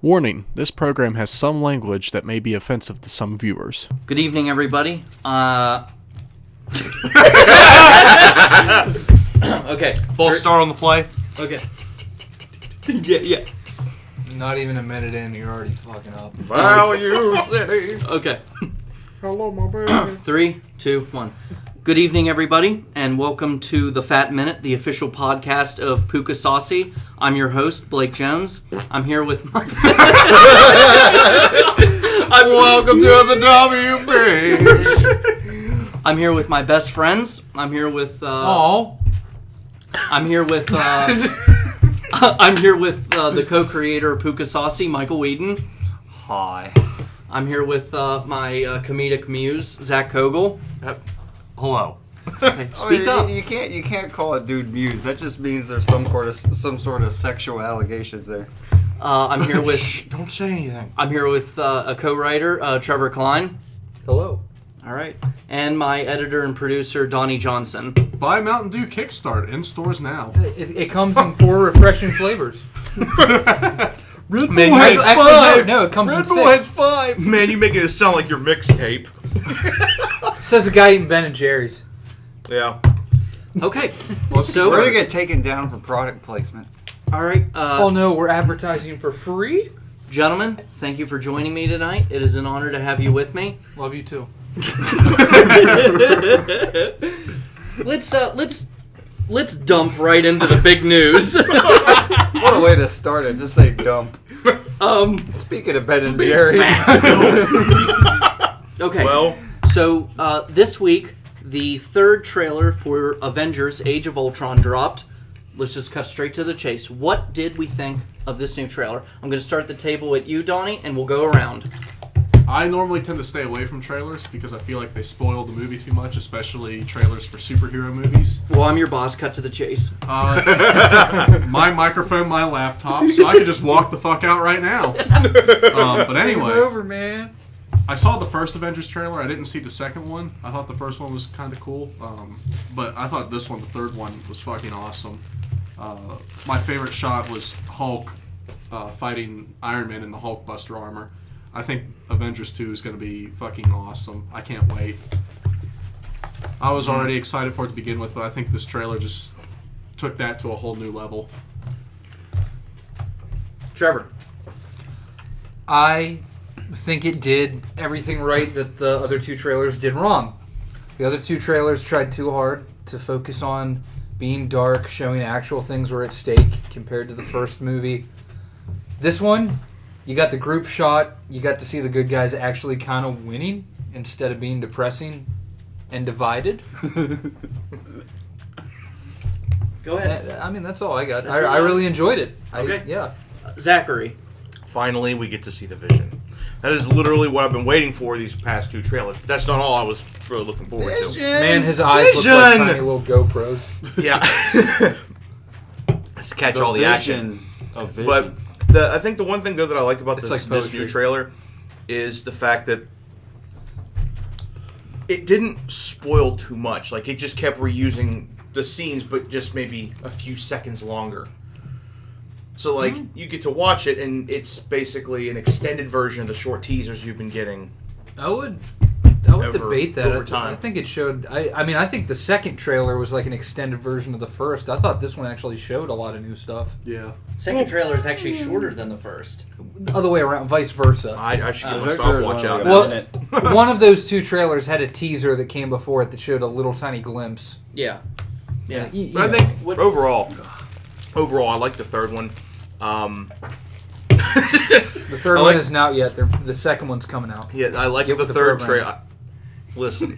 Warning, this program has some language that may be offensive to some viewers. Good evening, everybody. Okay. False start on the play. Okay. Yeah. Not even a minute in, you're already fucking up. Value City. Okay. Hello, my baby. 3, 2, 1. Good evening, everybody, and welcome to The Fat Minute, the official podcast of Puka Saucy. I'm your host, Blake Jones. I'm here with my... Welcome to the WB. I'm here with my best friends. I'm here with... I'm here with... I'm here with the co-creator of Puka Saucy, Michael Whedon. Hi. I'm here with my comedic muse, Zach Kogel. Hello. Okay, speak up. You can't call a dude muse. That just means there's some sort of sexual allegations there. I'm here with. Shh, don't say anything. I'm here with a co-writer, Trevor Klein. Hello. All right, and my editor and producer, Donnie Johnson. Buy Mountain Dew Kickstart in stores now. It comes in 4 refreshing flavors. Red Bull has five. No, it comes Red in Bull 6. has 5. Man, you making it sound like your mixtape. Says the guy eating Ben & Jerry's. Yeah. Okay, So we're gonna get taken down for product placement. all right, Oh no, we're advertising for free? gentlemen, thank you for joining me tonight. It is an honor to have you with me. Love you too. Let's dump right into the big news. What a way to start it. Just say dump. Speaking of Ben & Jerry's. Okay. Well, So, this week, the third trailer for Avengers Age of Ultron dropped. Let's just cut straight to the chase. What did we think of this new trailer? I'm going to start the table at you, Donnie, and we'll go around. I normally tend to stay away from trailers because I feel like they spoil the movie too much, especially trailers for superhero movies. Well, I'm your boss. Cut to the chase. My microphone, my laptop, so I could just walk the fuck out right now. But anyway, over, man. I saw the first Avengers trailer. I didn't see the second one. I thought the first one was kind of cool. But I thought this one, the third one, was fucking awesome. My favorite shot was Hulk fighting Iron Man in the Hulkbuster armor. I think Avengers 2 is going to be fucking awesome. I can't wait. I was already excited for it to begin with, but I think this trailer just took that to a whole new level. Trevor. I think it did everything right that the other 2 trailers did wrong. The other 2 trailers tried too hard to focus on being dark, showing actual things were at stake compared to the first movie. This one, you got the group shot, you got to see the good guys actually kind of winning instead of being depressing and divided. Go ahead. I mean, that's all I got. That's I really enjoyed it. Okay. Yeah. Zachary. finally we get to see the Vision. That is literally what I've been waiting for these past 2 trailers. That's not all I was really looking forward to. Man, his eyes look like tiny little GoPros. Yeah. Just to catch all the action. Of Vision. But I think the one thing, though, that I like about It's this like new trailer is the fact that it didn't spoil too much. Like, it just kept reusing the scenes, but just maybe a few seconds longer. So, like, you get to watch it, and it's basically an extended version of the short teasers you've been getting. I would debate that. over time. I think it showed. I think the second trailer was like an extended version of the first. I thought this one actually showed a lot of new stuff. Yeah. Second trailer is actually shorter than the first. Other way around, vice versa. I should get my There's stopwatch out now. Well, one of those 2 trailers had a teaser that came before it that showed a little tiny glimpse. Yeah. Yeah. But I think overall, I like the third one. The third one isn't out yet. The second one's coming out. Yeah, I like Get the with the third program. trailer. Listen,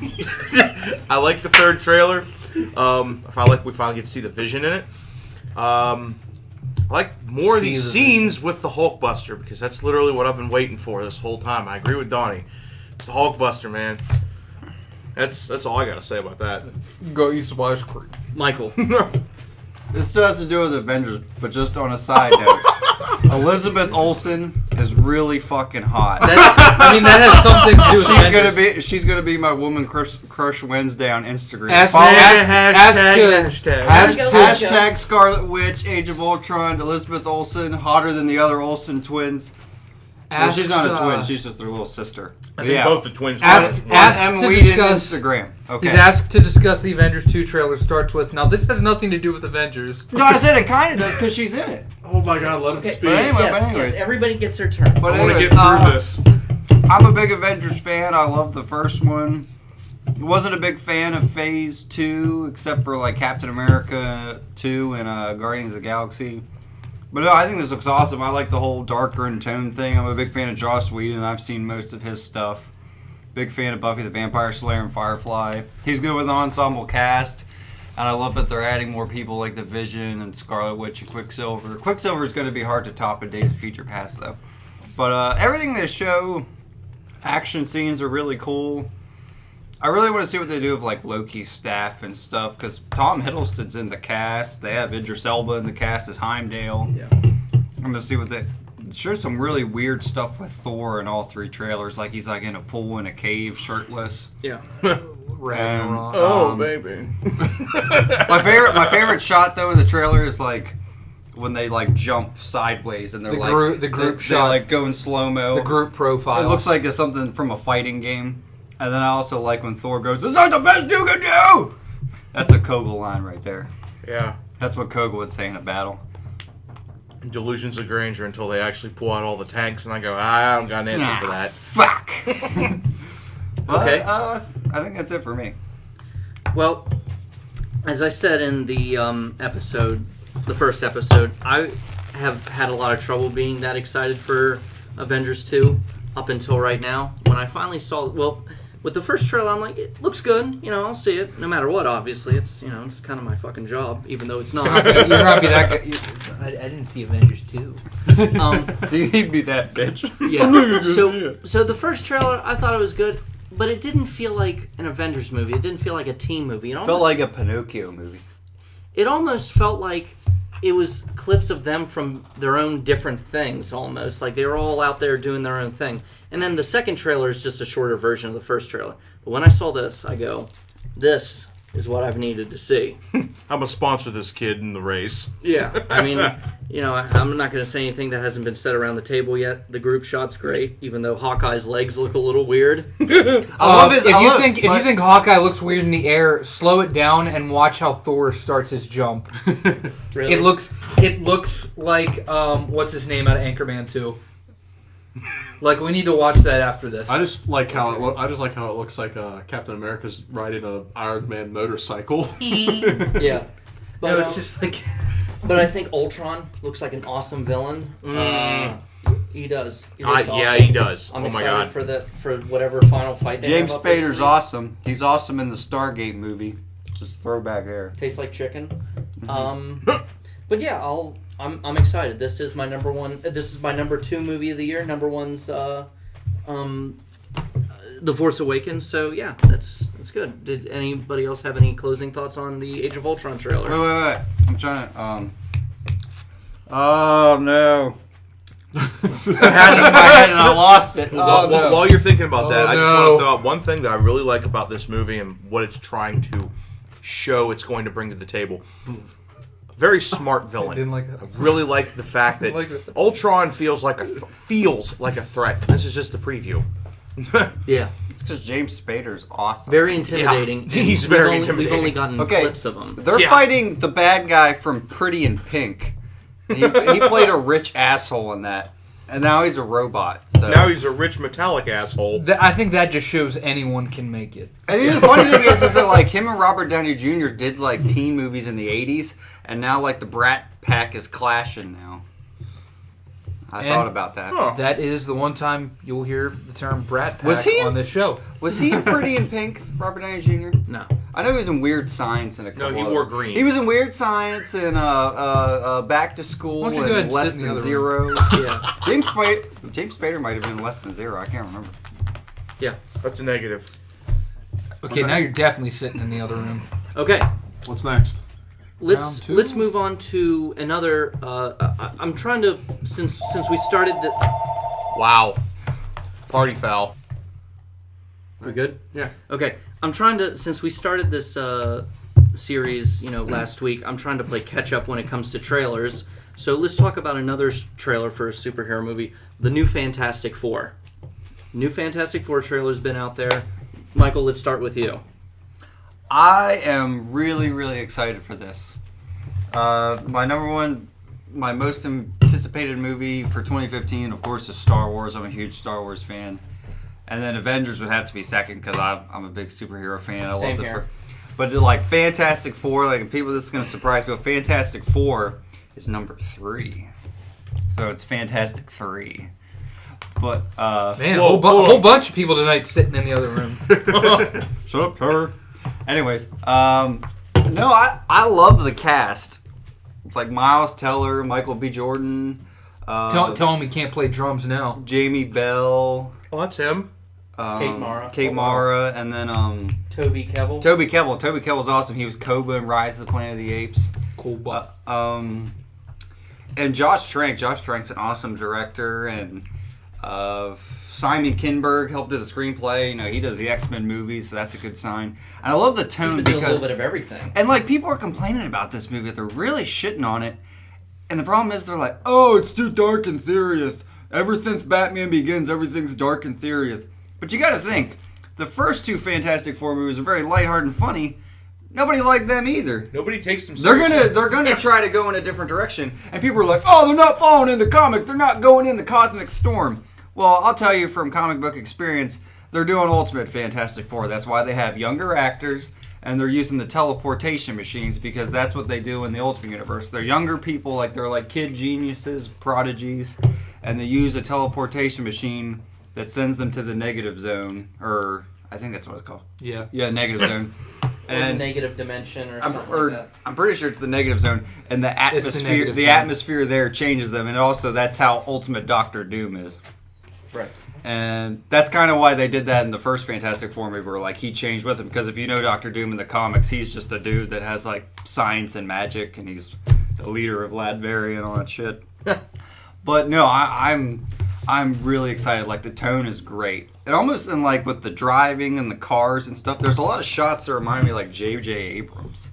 I like the third trailer. We finally get to see the Vision in it. I like more of these scenes with the Hulkbuster because that's literally what I've been waiting for this whole time. I agree with Donnie. It's the Hulkbuster, man. That's all I gotta say about that. Go eat some ice cream. Michael. This still has to do with Avengers, but just on a side note. Elizabeth Olsen is really fucking hot. That has something to do with Avengers. She's gonna be my woman crush Wednesday on Instagram. Hashtag Scarlet Witch, Age of Ultron, Elizabeth Olsen, hotter than the other Olsen twins. Well, Asks, she's not a twin. She's just their little sister. I think both the twins. Ask M. to Whedon discuss. Instagram. Okay. He's asked to discuss the Avengers 2 trailer. Starts with, now this has nothing to do with Avengers. No, I said it kind of does because she's in it. Oh my god, let him Okay, speak. But anyway, yes, everybody gets their turn. But I want to anyways, get through this. I'm a big Avengers fan. I love the first one. Wasn't a big fan of Phase 2, except for like Captain America 2 and Guardians of the Galaxy. But no, I think this looks awesome. I like the whole darker in tone thing. I'm a big fan of Joss Whedon. I've seen most of his stuff. Big fan of Buffy the Vampire Slayer and Firefly. He's good with an ensemble cast. And I love that they're adding more people like the Vision and Scarlet Witch and Quicksilver. Quicksilver is going to be hard to top in Days of Future Past, though. But everything they show, action scenes are really cool. I really want to see what they do with like Loki's staff and stuff, because Tom Hiddleston's in the cast. They have Idris Elba in the cast as Heimdall. Yeah. I'm going to see what they... Sure, some really weird stuff with Thor in all three trailers. Like he's like in a pool in a cave, shirtless. Yeah. Ragnarok. Baby. My favorite shot though in the trailer is like when they like jump sideways and they're The group shot. They like go in slow mo. The group profile. It looks like it's something from a fighting game. And then I also like when Thor goes, "This is not the best you can do." That's a Kogel line right there. Yeah. That's what Kogel would say in a battle. Delusions of grandeur until they actually pull out all the tanks, and I go, I don't got an answer for that. Fuck. Okay. I think that's it for me. Well, as I said in the episode, the first episode, I have had a lot of trouble being that excited for Avengers 2 up until right now. When I finally saw, well, with the first trailer, I'm like, it looks good. You know, I'll see it no matter what. Obviously, it's it's kind of my fucking job, even though it's not. You're not be that good. I didn't see Avengers 2. You need to be that bitch. Yeah. So the first trailer, I thought it was good, but it didn't feel like an Avengers movie. It didn't feel like a team movie. It Felt like a Pinocchio movie. It almost felt like it was clips of them from their own different things, almost. Like they were all out there doing their own thing. And then the second trailer is just a shorter version of the first trailer. But when I saw this, I go, this is what I've needed to see. I'm going to sponsor this kid in the race. Yeah. I mean, I'm not going to say anything that hasn't been said around the table yet. The group shot's great, even though Hawkeye's legs look a little weird. If you think Hawkeye looks weird in the air, slow it down and watch how Thor starts his jump. Really? It looks like what's his name out of Anchorman 2. Like, we need to watch that after this. I just like how it looks like Captain America's riding a Iron Man motorcycle. Yeah. But No, it's just like... But I think Ultron looks like an awesome villain. He does. He looks Yeah, awesome. he does. I'm Oh my excited god. for whatever final fight they James have up their Spader's sleeve. awesome. He's awesome in the Stargate movie. Just throwback there. Tastes like chicken. But yeah, I'm excited. This is my number one. This is my number 2 movie of the year. Number 1's The Force Awakens. So yeah, that's good. Did anybody else have any closing thoughts on the Age of Ultron trailer? Wait. I'm trying to. Oh no. I had it in my head and I lost it. While you're thinking about that, Oh, I just no. want to throw out one thing that I really like about this movie and what it's trying to show it's going to bring to the table. Very smart villain. didn't like that. I really like the fact that like it. Ultron feels like a threat. This is just a preview. Yeah, It's because James Spader's awesome. very intimidating. Yeah, he's And very We've intimidating. only gotten Okay. clips of him. They're Yeah. fighting the bad guy from Pretty in Pink. He played a rich asshole in that, and now he's a robot. So Now he's a rich metallic asshole. I think that just shows anyone can make it. And the funny thing is that like him and Robert Downey Jr. did like teen movies in the '80s, and now like the Brat Pack is clashing now. I thought about that. Huh. That is the one time you'll hear the term Brat Pack Was he in- on this show. Was he in Pretty in Pink, Robert Downey Jr.? No. I know he was in Weird Science and a couple. No, he other- wore green. He was in Weird Science and Back to School Why don't you go ahead and and Less sit in the Than other Zero. Yeah. James Spader might have been Less Than Zero. I can't remember. Yeah. That's a negative. Okay, now you're definitely sitting in the other room. Okay. What's next? Let's Round 2? let's move on to another. I'm trying to since we started the. Wow. Party foul. We good? Yeah. Okay. I'm trying to since we started this series, last week. I'm trying to play catch up when it comes to trailers. So let's talk about another trailer for a superhero movie, the new Fantastic Four. New Fantastic Four trailer's been out there. Michael, let's start with you. I am really, really excited for this. My most anticipated movie for 2015, of course, is Star Wars. I'm a huge Star Wars fan. And then Avengers would have to be second because I'm a big superhero fan. I Same love here. But like Fantastic Four, like people, this is going to surprise people. Fantastic Four is number 3, so it's Fantastic 3. But Man, Whoa, a whole bunch of people tonight sitting in the other room. shut up, Trevor. Anyways, no, I love the cast. It's like Miles Teller, Michael B. Jordan, Tell him he can't play drums now. Jamie Bell. Oh, that's him. Kate Mara, and then Toby Kebbell. Toby Kebbell. Toby Kebbell's awesome. He was Koba in Rise of the Planet of the Apes. Cool butt. And Josh Trank. Josh Trank's an awesome director, and Simon Kinberg helped do the screenplay. You know, he does the X-Men movies, so that's a good sign. And I love the He's tone been doing a because little bit of everything. and like people are complaining about this movie, they're really shitting on it. And the problem is they're like, oh, it's too dark and serious. Ever since Batman Begins, everything's dark and serious. But you gotta think, the first 2 Fantastic Four movies are very lighthearted and funny. Nobody liked them either. Nobody takes them They're seriously. gonna try to go in a different direction, and people are like, "Oh, they're not following in the comic. They're not going in the cosmic storm." Well, I'll tell you from comic book experience, they're doing Ultimate Fantastic Four. That's why they have younger actors, and they're using the teleportation machines because that's what they do in the Ultimate Universe. They're younger people, they're like kid geniuses, prodigies, and they use a teleportation machine that sends them to the negative zone, or I think that's what it's called. Yeah. Yeah, negative zone. Or the negative dimension or something like that. I'm pretty sure it's the negative zone, and the atmosphere. negative The zone. atmosphere there changes them, and also that's how Ultimate Doctor Doom is. Right. And that's kind of why they did that in the first Fantastic Four movie, where like he changed with him. Because if you know Doctor Doom in the comics, he's just a dude that has like science and magic, and he's the leader of Ladberry and all that shit. But no, I'm really excited. Like the tone is great. And almost in like with the driving and the cars and stuff, there's a lot of shots that remind me like J.J. Abrams.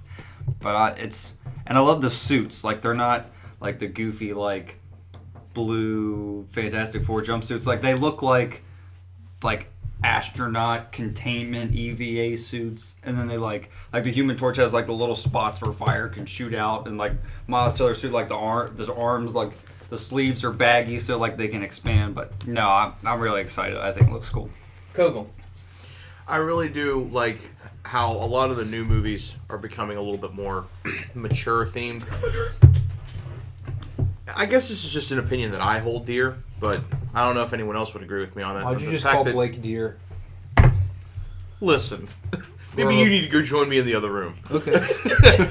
But and I love the suits. Like they're not like the goofy like blue Fantastic Four jumpsuits. Like they look like astronaut containment EVA suits, and then they like the Human Torch has like the little spots where fire can shoot out, and like Miles Teller's suit like the arms like the sleeves are baggy so like they can expand. But no, I'm really excited. I think it looks cool. Kogel. I really do like how a lot of the new movies are becoming a little bit more mature themed. I guess this is just an opinion that I hold dear, but I don't know if anyone else would agree with me on that. Why'd But you the just fact call that- Blake Deer? Listen, maybe you need to go join me in the other room. Okay.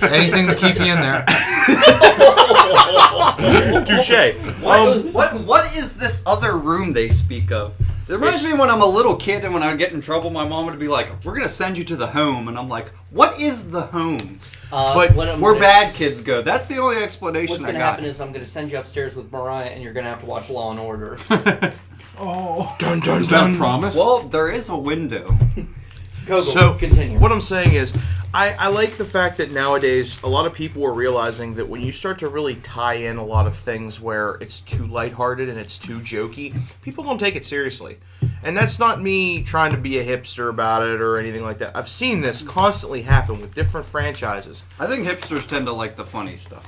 Anything to keep you in there. Touche. What is this other room they speak of? It reminds me when I'm a little kid and when I get in trouble, my mom would be like, "We're gonna send you to the home," and I'm like, "What is the home?" But Where bad kids go. That's the only explanation What's I going to got. happen is I'm going to send you upstairs with Mariah, and you're going to have to watch Law and Order. Oh. Dun dun Is that a promise? Well, there is a window. Kogel, So, continue. what I'm saying is, I like the fact that nowadays a lot of people are realizing that when you start to really tie in a lot of things where it's too lighthearted and it's too jokey, people don't take it seriously. And that's not me trying to be a hipster about it or anything like that. I've seen this constantly happen with different franchises. I think hipsters tend to like the funny stuff.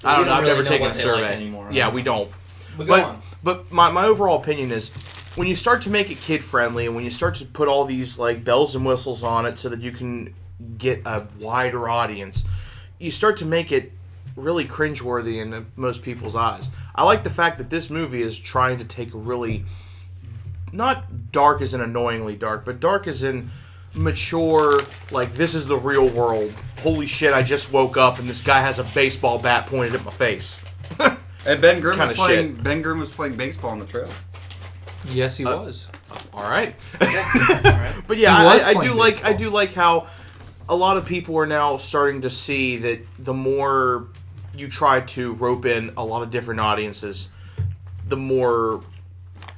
I don't We know. I've really never know taken what a they survey. like anymore, Yeah, right? we don't. But go on. But my overall opinion is when you start to make it kid friendly and when you start to put all these like bells and whistles on it so that you can get a wider audience, you start to make it really cringeworthy in most people's eyes. I like the fact that this movie is trying to take a really, not dark as in annoyingly dark, but dark as in mature, like this is the real world. Holy shit, I just woke up and this guy has a baseball bat pointed at my face. And Ben Grimm Kinda was playing baseball in the trailer. Yes, he was. All right. Alright. But yeah, He was I playing do like baseball. how a lot of people are now starting to see that the more you try to rope in a lot of different audiences, the more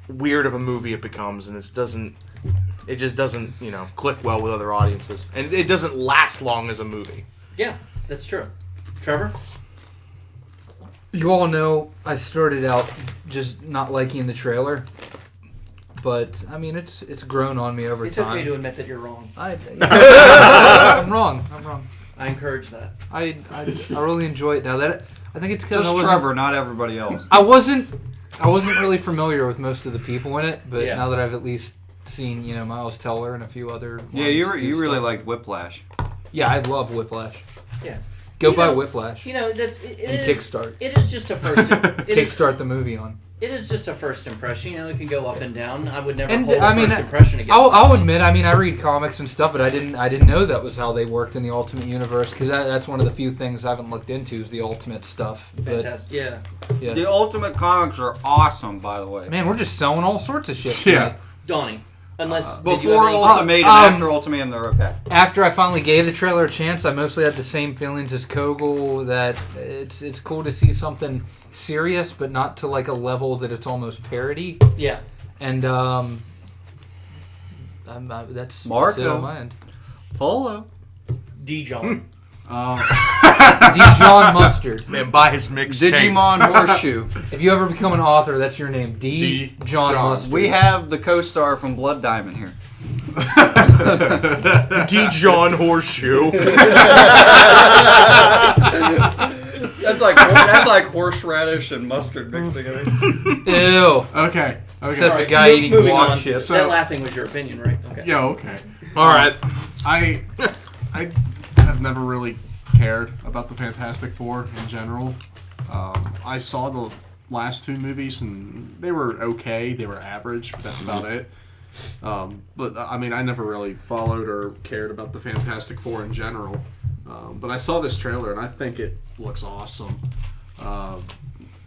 weird of a movie it becomes, and it just doesn't click well with other audiences, and it doesn't last long as a movie. Yeah, that's true. Trevor? You all know I started out just not liking the trailer, but I mean it's grown on me over It's time. okay to admit that you're wrong. I'm wrong. I encourage that. I really enjoy it now. That I think it's because Just Trevor, not everybody else. I wasn't really familiar with most of the people in it, but Yeah. now that I've at least seen Miles Teller and a few other Yeah, ones you do really stuff. liked Whiplash. Yeah, I love Whiplash. Yeah. Go You buy know- Whiplash That's and it is, Kickstart. It is just a first. It is, Kickstart the movie on. it is just a first impression. It can go up and down. I would never And, hold I a mean, first impression against. I'll something. admit, I read comics and stuff, but I didn't know that was how they worked in the Ultimate Universe because that's one of the few things I haven't looked into is the Ultimate stuff. But, Fantastic. Yeah. yeah. The Ultimate comics are awesome, by the way. Man, we're just selling all sorts of shit. Yeah. tonight. Donnie. Unless did you Before have any- Ultimatum, after Ultimatum, they're okay. After I finally gave the trailer a chance, I mostly had the same feelings as Kogel that it's cool to see something serious, but not to like a level that it's almost parody. Yeah. And that's Marco. it on my end. Polo. D. John. Dijon Mustard. Man, buy his mixtape. Digimon Horseshoe. If you ever become an author, that's your name. D. John John. Mustard. We have the co-star from Blood Diamond here. Dijon Horseshoe. That's like horseradish and mustard mixed together. Ew. Okay. Says the Okay. guy eating Moving guac on. chips. So- That laughing was your opinion, right? Okay. Yeah. Okay. All right. I have never really cared about the Fantastic Four in general. I saw the last two movies and they were okay. They were average, but that's about it. But I mean, I never really followed or cared about the Fantastic Four in general. But I saw this trailer and I think it looks awesome.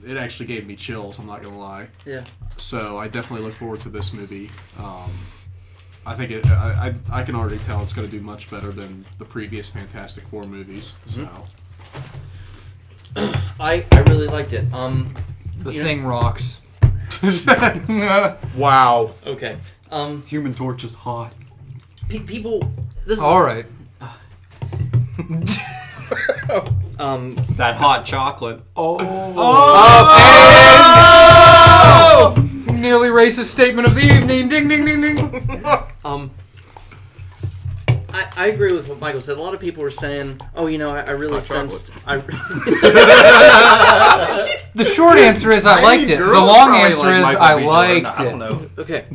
It actually gave me chills. I'm not gonna lie. Yeah. So I definitely look forward to this movie. I think I can already tell it's going to do much better than the previous Fantastic Four movies. So I really liked it. The You know- thing rocks. Wow. Okay. Human Torch is hot. People. This is. All right. That hot chocolate. Oh. Nearly racist statement of the evening. Ding, ding, ding, ding. I agree with what Michael said. A lot of people were saying, "Oh, I really Hot sensed." The short answer is I liked it. The long answer is I liked I don't it. know. Okay.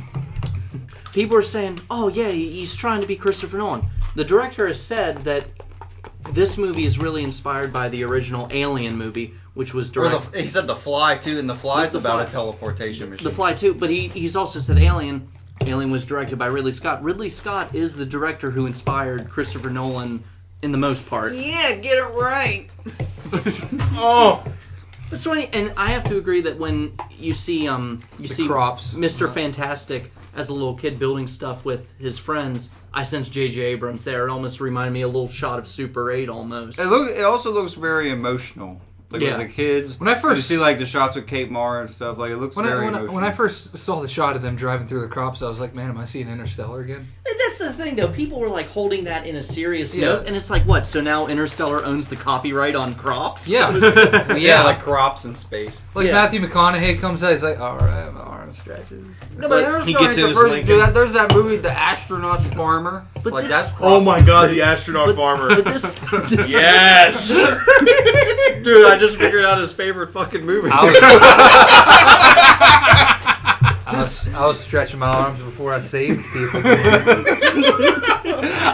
People are saying, "Oh yeah, he's trying to be Christopher Nolan." The director has said that this movie is really inspired by the original Alien movie, which was directed. He said The Fly too, and The Fly's The about Fly. a teleportation machine. The Fly too, but he's also said Alien. Alien was directed by Ridley Scott. Ridley Scott is the director who inspired Christopher Nolan in the most part. Yeah, get it right. Oh. It's funny, and I have to agree that when you see crops. Mr. Fantastic as a little kid building stuff with his friends, I sense J.J. Abrams there. It almost reminded me of a little shot of Super 8 almost. It also looks very emotional. Like Yeah. with the kids. When I first- you see like the shots with Kate Mara and stuff, like it looks very emotional. When I first saw the shot of them driving through the crops, I was like, man, am I seeing Interstellar again? That's the thing, though. People were like holding that in a serious Yeah. note, and it's like, what? So now Interstellar owns the copyright on crops? Yeah. yeah, like crops in space. Like Yeah. Matthew McConaughey comes out, he's like, all right, my arm stretches. No, but there's He no gets his controversy. Lincoln. Dude, there's that movie, The Astronaut's Farmer. But like this- that's Oh my God, the astronaut farmer. But this Yes. dude, I just figured out his favorite fucking movie. I was stretching my arms before I saved people.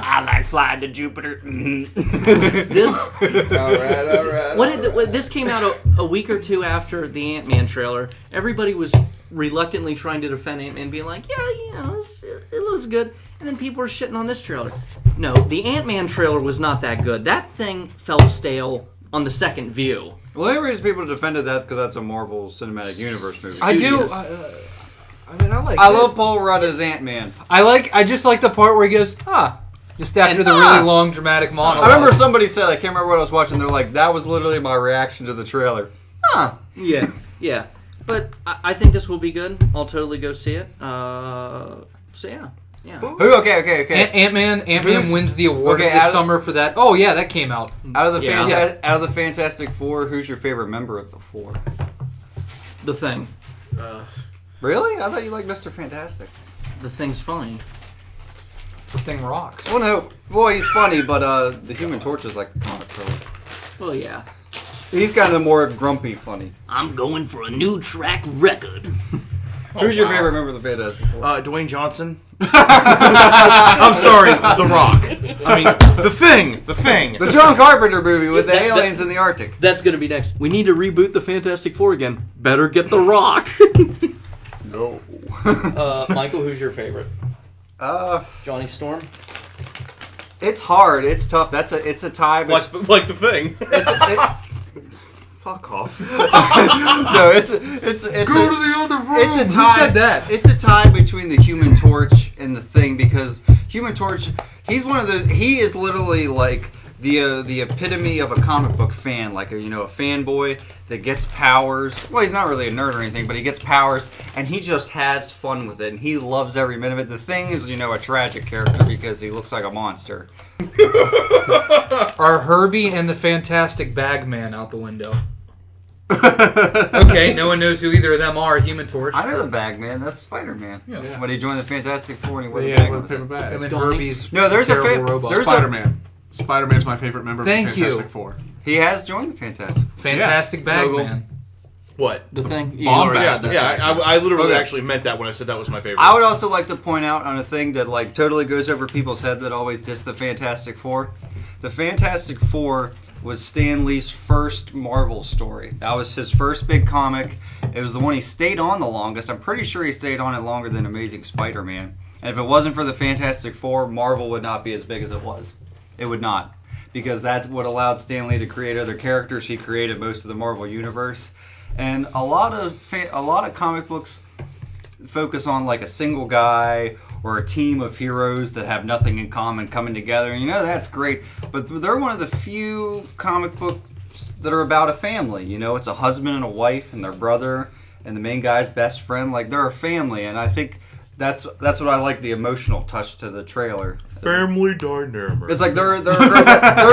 I like flying to Jupiter. this All right. when this came out a week or two after the Ant-Man trailer, everybody was reluctantly trying to defend Ant-Man, being like, yeah, it looks good. And then people were shitting on this trailer. No, the Ant-Man trailer was not that good. That thing felt stale on the second view. Well, the only reason people defended that because that's a Marvel Cinematic Universe movie. I do. Studios. I mean, I like. I it. love Paul Rudd as Ant-Man. I just like the part where he goes, just after And, the really long dramatic monologue. I remember somebody said, I can't remember what I was watching, they're like, that was literally my reaction to the trailer. Yeah. But I think this will be good. I'll totally go see it. So yeah. Yeah. Who? Okay. Ant-Man Who's- wins the award okay, of the out of- summer for that. Oh yeah, that came out. Out of the Yeah. out of the Fantastic Four, who's your favorite member of the four? The Thing. Really? I thought you liked Mr. Fantastic. The Thing's funny. The thing rocks. Well, no. Well, he's funny, but the Human Torch is like the comic relic. Well, yeah. He's kind of more grumpy funny. I'm going for a new track record. Who's your favorite member of the Fantastic Four? Dwayne Johnson. I'm sorry, The Rock. I mean, The Thing. The John Carpenter movie with the That- aliens in the Arctic. That's going to be next. We need to reboot the Fantastic Four again. Better get The Rock. No. Michael, who's your favorite? Johnny Storm? It's hard. It's tough. It's a tie. Like The Thing. Fuck off. No, it's Go to the other room. It's a Who tie. said that? It's a tie between the Human Torch and the Thing because Human Torch, he's one of those. He is literally like the epitome of a comic book fan, like a fanboy that gets powers. Well, he's not really a nerd or anything, but he gets powers and he just has fun with it and he loves every minute of it. The Thing is, a tragic character because he looks like a monster. Are Herbie and the Fantastic Bagman out the window? Okay, no one knows who either of them are. Human Torch. I know the Bagman. That's Spider-Man. Yeah. When he joined the Fantastic Four and he went Yeah, the with a paper bag. And then Donnie. Herbie's No, there's a terrible fa- robot. there's a- Spider-Man. Spider-Man's my favorite member of Thank the you. Fantastic Four. He has joined the Fantastic Four. Fantastic Bagman. Logo. What? The Thing? You Bomb already Bast. said Yeah, that. I literally Okay. actually meant that when I said that was my favorite. I would also like to point out on a thing that totally goes over people's head that always diss the Fantastic Four. The Fantastic Four was Stan Lee's first Marvel story. That was his first big comic. It was the one he stayed on the longest. I'm pretty sure he stayed on it longer than Amazing Spider-Man. And if it wasn't for the Fantastic Four, Marvel would not be as big as it was. It would not. Because that's what allowed Stan Lee to create other characters. He created most of the Marvel universe. And a lot of comic books focus on like a single guy or a team of heroes that have nothing in common coming together. And that's great. But they're one of the few comic books that are about a family. It's a husband and a wife and their brother and the main guy's best friend. Like, they're a family. And I think that's what I like, the emotional touch to the trailer. Family Dynamic. It's like they're a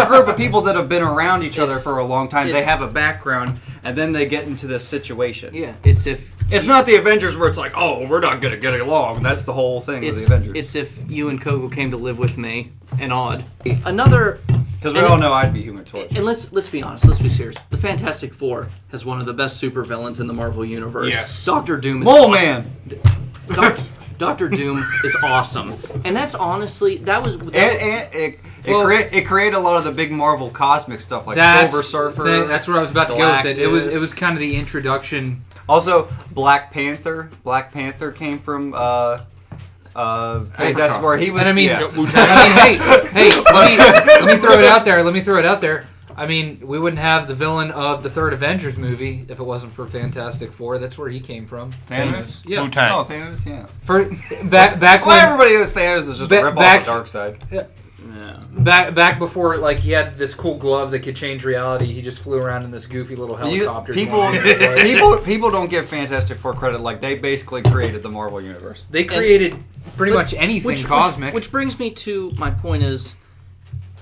group of people that have been around each other for a long time. They it's- have a background, and then they get into this situation. Yeah, it's if It's not the Avengers where it's like, oh, we're not going to get along. That's the whole thing with the it's Avengers. it's if you and Kogo came to live with me and Odd. Another, Because we all know I'd be Human Torch. and let's be honest, let's be serious. The Fantastic Four has one of the best supervillains in the Marvel universe. Yes. Doctor Doom is Mole awesome. Man! Doctor Doom is awesome, and that's honestly that was. And it created a lot of the big Marvel cosmic stuff like That's Silver Surfer. That's where I was about to go with it. It Galactus. was kind of the introduction. Also, Black Panther. Black Panther came from Fantastic Four. He was. And I mean, yeah. hey, let me throw it out there. I mean, we wouldn't have the villain of the third Avengers movie if it wasn't for Fantastic Four. That's where he came from. Thanos? Yeah. Oh, Thanos, yeah. For back Well, when everybody knows Thanos is just a rip off of Dark Side. back before, like, he had this cool glove that could change reality. He just flew around in this goofy little helicopter. People don't give Fantastic Four credit. Like, they basically created the Marvel universe. They created pretty much anything cosmic. Which brings me to my point is,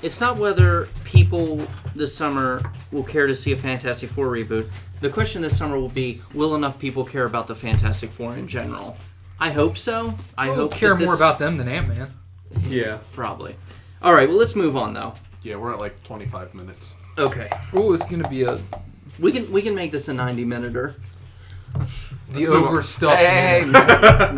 it's not whether people this summer will care to see a Fantastic Four reboot. The question this summer will be, will enough people care about the Fantastic Four in general? I hope so. I hope care that more this- about them than Ant-Man. Yeah. Probably. All right, well, let's move on, though. Yeah, we're at like 25 minutes. Okay. Oh, it's gonna be We can make this a 90-minuter. the overstuffed. Hey, minute.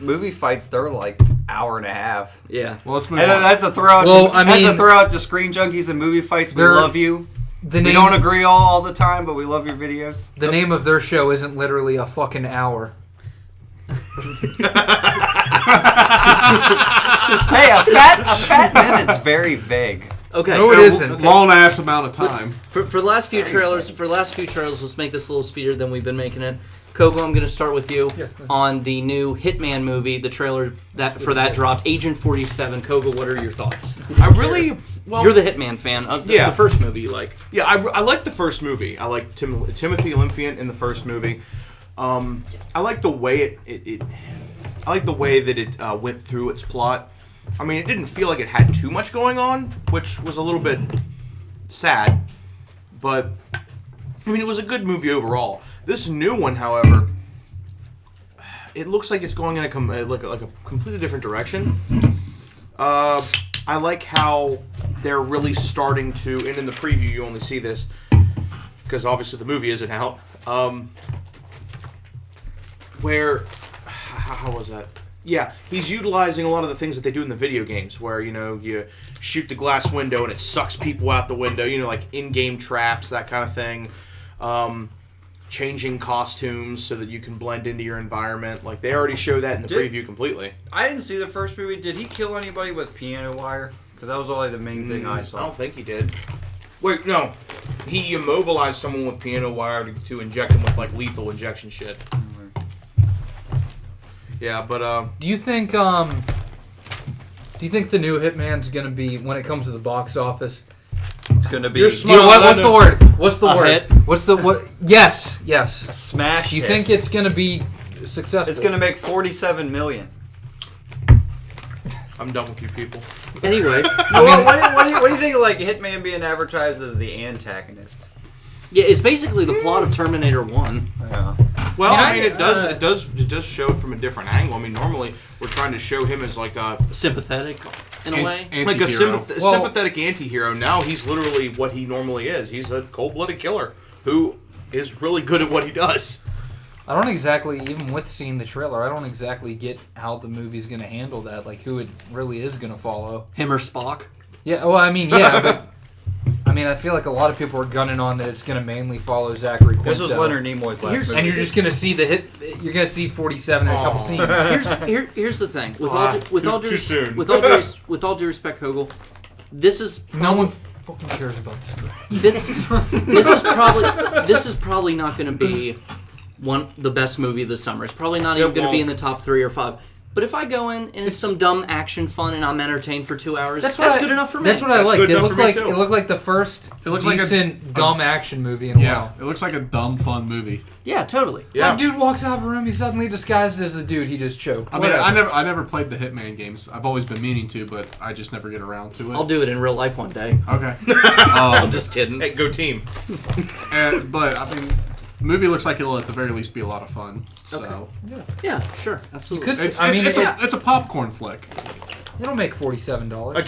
movie fights, they're like hour and a half. Yeah. Well, let's move And on. that's a throw out. Well, I that's a mean- throw out to Screen Junkies and movie fights. We They're- love you. The We name, don't agree all the time, but we love your videos. the name of their show isn't literally a fucking hour. Hey, a fat minute's very vague. Okay. No, it isn't. Long ass amount of time. For the last few trailers, let's make this a little speedier than we've been making it. Coco, I'm going to start with you on the new Hitman movie. The trailer that dropped, Agent 47. Coco, what are your thoughts? I really You're the Hitman fan of the first movie you like. Yeah, I like the first movie. I like Timothy Olymphian in the first movie. I like the way it I like the way that it went through its plot. I mean, it didn't feel like it had too much going on, which was a little bit sad. But I mean, it was a good movie overall. This new one, however, it looks like it's going in a completely different direction. I like how they're really starting to, and in the preview you only see this, because obviously the movie isn't out, where, how was that? Yeah, he's utilizing a lot of the things that they do in the video games, where, you know, you shoot the glass window and it sucks people out the window, you know, like in-game traps, that kind of thing. Changing costumes so that you can blend into your environment. Like, they already show that in the preview completely. I didn't see the first movie. Did he kill anybody with piano wire? Because that was only the main thing I saw. I don't think he did. Wait, no. He immobilized someone with piano wire to inject him with, like, lethal injection shit. Yeah, but, Do you think the new Hitman's gonna be, when it comes to the box office? It's gonna be. What's the word? What's the word? Hit? What's the what? Yes. A smash. Do you hit. think it's gonna be successful? It's gonna make $47 million. I'm done with you people. Anyway, What do you think of, like, Hitman being advertised as the antagonist? yeah, it's basically the plot of Terminator 1. Yeah. Well, Yeah, I mean, it does show it from a different angle. I mean, normally we're trying to show him as like a Sympathetic, in a way. like a Anti-hero. sympathetic anti-hero. Now he's literally what he normally is. He's a cold-blooded killer who is really good at what he does. I don't exactly, even with seeing the trailer, I don't exactly get how the movie's gonna handle that. Like, who it really is gonna follow. Him or Spock. Yeah. Well, I mean, yeah. But, I mean, I feel like a lot of people are gunning on that it's going to mainly follow Zachary Quinto. This was Leonard Nimoy's last movie. And you're just going to see the hit. You're going to see 47 in a couple scenes. Here's the thing. With Too soon. all due respect, Hogel, this is No one fucking cares about this. This is probably not going to be the best movie of the summer. It's probably not even going to be in the top 3 or 5. But if I go in and it's some dumb action fun and I'm entertained for 2 hours, that's good enough for me. That's what I liked. It looked like the first decent dumb action movie in a while. It looks like a dumb, fun movie. Yeah, totally. Yeah. Like, dude walks out of a room, he's suddenly disguised as the dude he just choked. I mean, I never played the Hitman games. I've always been meaning to, but I just never get around to it. I'll do it in real life one day. Okay. I'm just kidding. Hey, go team. But I mean, the movie looks like it'll at the very least be a lot of fun. So Okay. Yeah, sure, absolutely. it's a popcorn flick. It'll make $47. I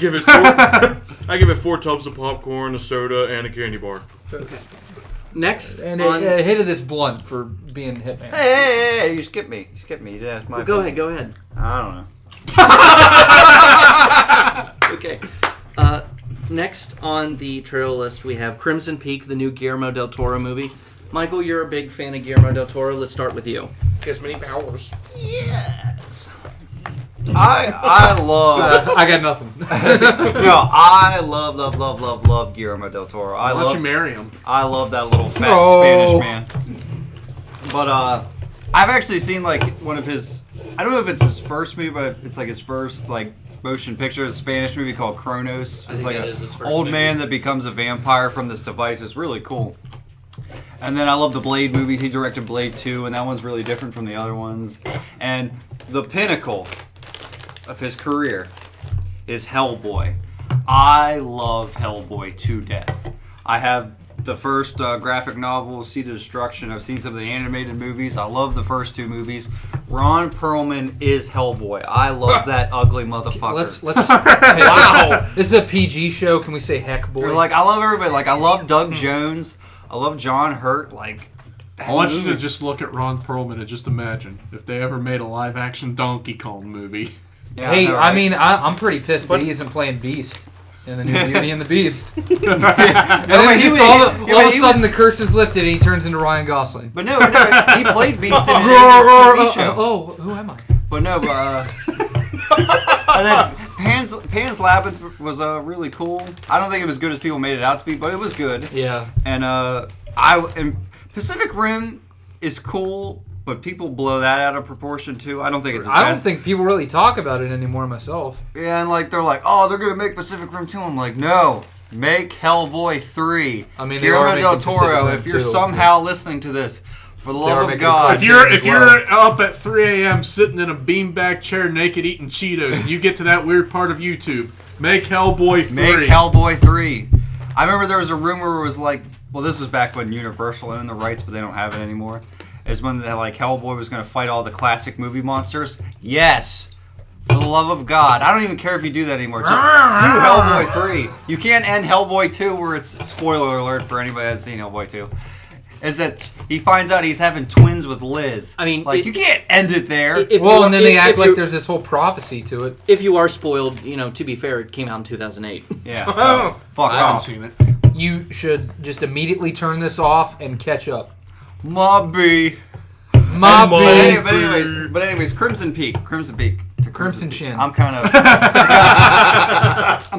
give it 4 tubs of popcorn, a soda, and a candy bar. Okay. Next, And a hit of this blunt for being Hitman. Hey, you skipped me. You didn't ask my Go opinion. ahead. I don't know. Okay. Next on the trail list, we have Crimson Peak, the new Guillermo del Toro movie. Michael, you're a big fan of Guillermo del Toro. Let's start with you. He has many powers. Yes. I love. I got nothing. No, I love Guillermo del Toro. Why don't you marry him? I love that little fat Spanish man. But I've actually seen like one of his. I don't know if it's his first movie, but it's like his first like motion picture. It's a Spanish movie called Kronos. It's like an old man that becomes a vampire from this device. It's really cool. And then I love the Blade movies. He directed Blade 2, and that one's really different from the other ones. And the pinnacle of his career is Hellboy. I love Hellboy to death. I have the first graphic novel, Seed of Destruction. I've seen some of the animated movies. I love the first 2 movies. Ron Perlman is Hellboy. I love that ugly motherfucker. Let's wow. This is a PG show. Can we say heck boy? Like, I love everybody. Like, I love Doug Jones. I love John Hurt. Like, I want you to just look at Ron Perlman and just imagine if they ever made a live-action Donkey Kong movie. Yeah, hey, right? I mean, I'm pretty pissed that he isn't playing Beast in the new Beauty and the Beast. And then all of a sudden the curse is lifted and he turns into Ryan Gosling. But no, he played Beast in his TV show. Oh, who am I? But no, and then Pan's Labyrinth was really cool. I don't think it was as good as people made it out to be, but it was good. Yeah. And Pacific Rim is cool, but people blow that out of proportion too. I don't think it's as I don't best. think people really talk about it anymore myself. Yeah, and like they're like, oh, they're gonna make Pacific Rim 2. I'm like, no, make Hellboy 3. I mean, they are Guillermo del making Pacific Toro, Rim if you're 2. somehow listening to this, For the love of God. If you're up at 3 a.m. sitting in a beanbag chair naked eating Cheetos and you get to that weird part of YouTube, make Hellboy 3. Make Hellboy 3. I remember there was a rumor where it was like, well, this was back when Universal owned the rights, but they don't have it anymore. Is when like Hellboy was going to fight all the classic movie monsters. Yes. For the love of God. I don't even care if you do that anymore. Just do Hellboy 3. You can't end Hellboy 2 where it's, spoiler alert for anybody that's seen Hellboy 2, is that he finds out he's having twins with Liz. I mean, like, you can't end it there. And then they act like there's this whole prophecy to it. If you are spoiled, to be fair, it came out in 2008. Yeah. So, fuck I haven't off. seen it. You should just immediately turn this off and catch up. Mobby. Mobby. But anyways, Crimson Peak. Crimson Chin. I'm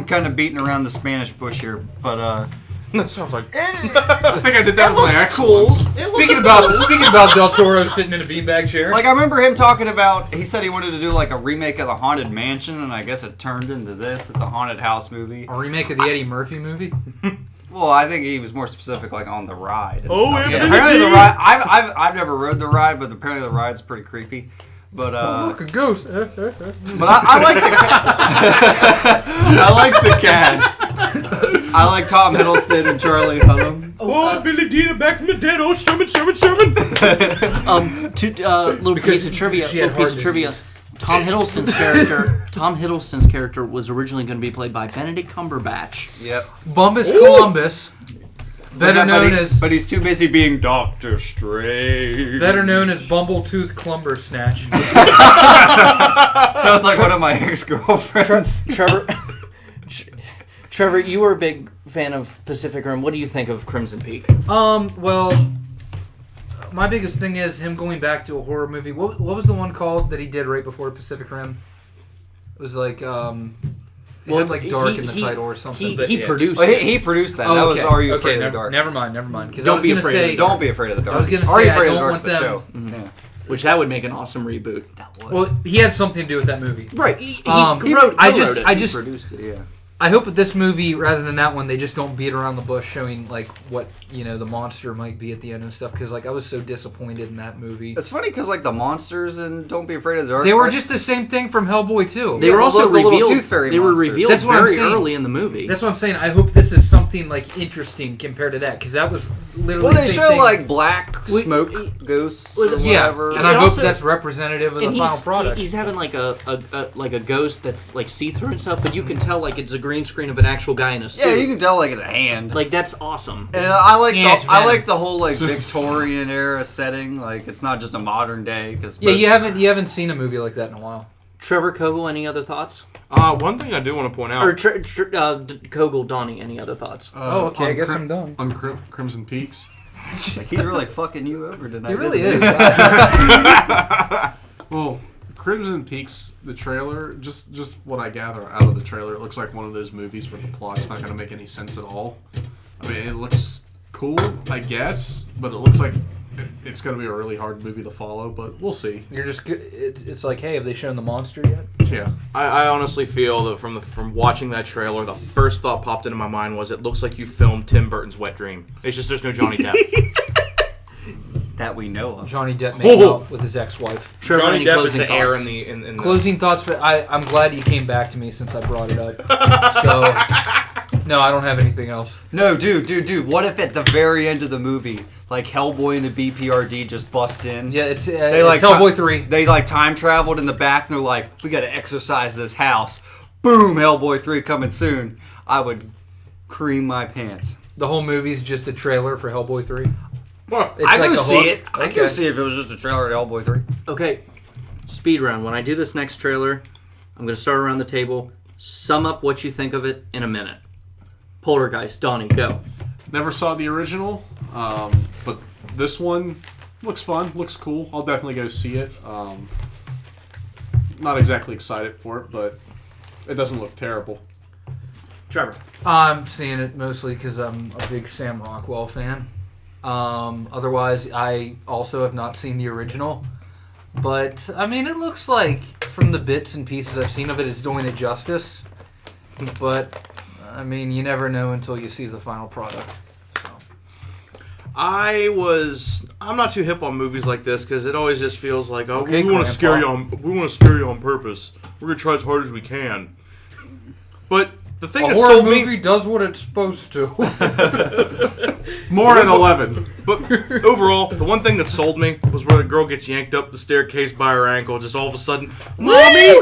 kind of beating around the Spanish bush here, but That sounds like. I think I did that with my ex cool. once. Speaking about Del Toro sitting in a beanbag chair. like I remember him talking about. He said he wanted to do like a remake of the Haunted Mansion, and I guess it turned into this. It's a haunted house movie. A remake of the Eddie Murphy movie. Well, I think he was more specific, like on the ride. Oh, stuff. yeah, Apparently the ride. I've never rode the ride, but apparently the ride's pretty creepy. But Look, a ghost. but I like the I like the cast. I like Tom Hiddleston and Charlie Hunnam. Billy Dee, back from the dead. Oh, Sherman. Little piece of trivia. she had Little piece heart of trivia. disease. Tom Hiddleston's character was originally going to be played by Benedict Cumberbatch. Yep. Bumbus Columbus, better known as But he's too busy being Doctor Strange. Bumbletooth Clumber Snatch. Sounds like one of my ex-girlfriends. Trevor, you were a big fan of Pacific Rim. What do you think of Crimson Peak? Well, my biggest thing is him going back to a horror movie. What was the one called that he did right before Pacific Rim? It was like it had like dark in the title or something. He produced Well, it. he produced that. Oh, That okay. was Are You Okay, Afraid of the Dark? Never mind. Because Don't I was be gonna afraid say, of the Don't be afraid of the dark. I was gonna Are say You I Afraid of don't the want Dark's the them. show. Yeah. Which that would make an awesome reboot. Well, he had something to do with that movie. Right. He I just produced it. Yeah. I hope with this movie, rather than that one, they just don't beat around the bush, showing like what the monster might be at the end and stuff. Because like I was so disappointed in that movie. It's funny because like the monsters and Don't Be Afraid of the Dark. They were just the same thing from Hellboy 2. They were also the little revealed. tooth fairy They were monsters. revealed That's what I'm very saying. early in the movie. That's what I'm saying. I hope this is something like interesting compared to that, because that was literally. Well, they the same show thing. like black smoke ghosts or Yeah, whatever. and I And hope also- that's representative of the final product. He's having like a ghost that's like see-through and stuff, but you can tell like it's a green screen of an actual guy in a suit. Yeah, you can tell like it's a hand. Like that's awesome. And I like Yeah, it's I Venom. like the whole like Victorian era setting. Like it's not just a modern day. Cause Yeah, you haven't seen a movie like that in a while. Trevor Kogel, any other thoughts? One thing I do want to point out. Or Kogel, Donnie, any other thoughts? Oh, okay, I on guess I'm done. On Crimson Peaks. Like, he's really fucking you over tonight. He really isn't is. Well, Crimson Peaks, the trailer, just what I gather out of the trailer, it looks like one of those movies where the plot's not going to make any sense at all. I mean, it looks cool, I guess, but it looks like it's going to be a really hard movie to follow, but we'll see. You're just. It's like, hey, have they shown the monster yet? Yeah. I honestly feel that from watching that trailer, the first thought popped into my mind was it looks like you filmed Tim Burton's Wet Dream. It's just there's no Johnny Depp. that we know of. Johnny Depp making out with his ex-wife. Trevor, Johnny any Depp is closing the heir thoughts? in the Closing thoughts for I'm glad you came back to me since I brought it up. So no, I don't have anything else. No, dude. What if at the very end of the movie, like Hellboy and the BPRD just bust in? Yeah, it's like Hellboy 3. They like time traveled in the back, and they're like, "We got to exorcise this house." Boom! Hellboy 3 coming soon. I would cream my pants. The whole movie's just a trailer for Hellboy 3. Well, It's I like could a see hook. it. I Okay. could see if it was just a trailer to Hellboy 3. Okay, speed round. When I do this next trailer, I'm going to start around the table. Sum up what you think of it in a minute. Poltergeist, Donnie, go. Never saw the original, but this one looks fun, looks cool. I'll definitely go see it. Not exactly excited for it, but it doesn't look terrible. Trevor. I'm seeing it mostly because I'm a big Sam Rockwell fan. Otherwise, I also have not seen the original. But, I mean, it looks like, from the bits and pieces I've seen of it, it's doing it justice. But, I mean, you never know until you see the final product. So. I'm not too hip on movies like this because it always just feels like, oh, Okay, we want to scare you on purpose. We're gonna try as hard as we can. But the thing A that horror sold movie me, does what it's supposed to. More than 11. but overall, the one thing that sold me was where the girl gets yanked up the staircase by her ankle, just all of a sudden, mommy!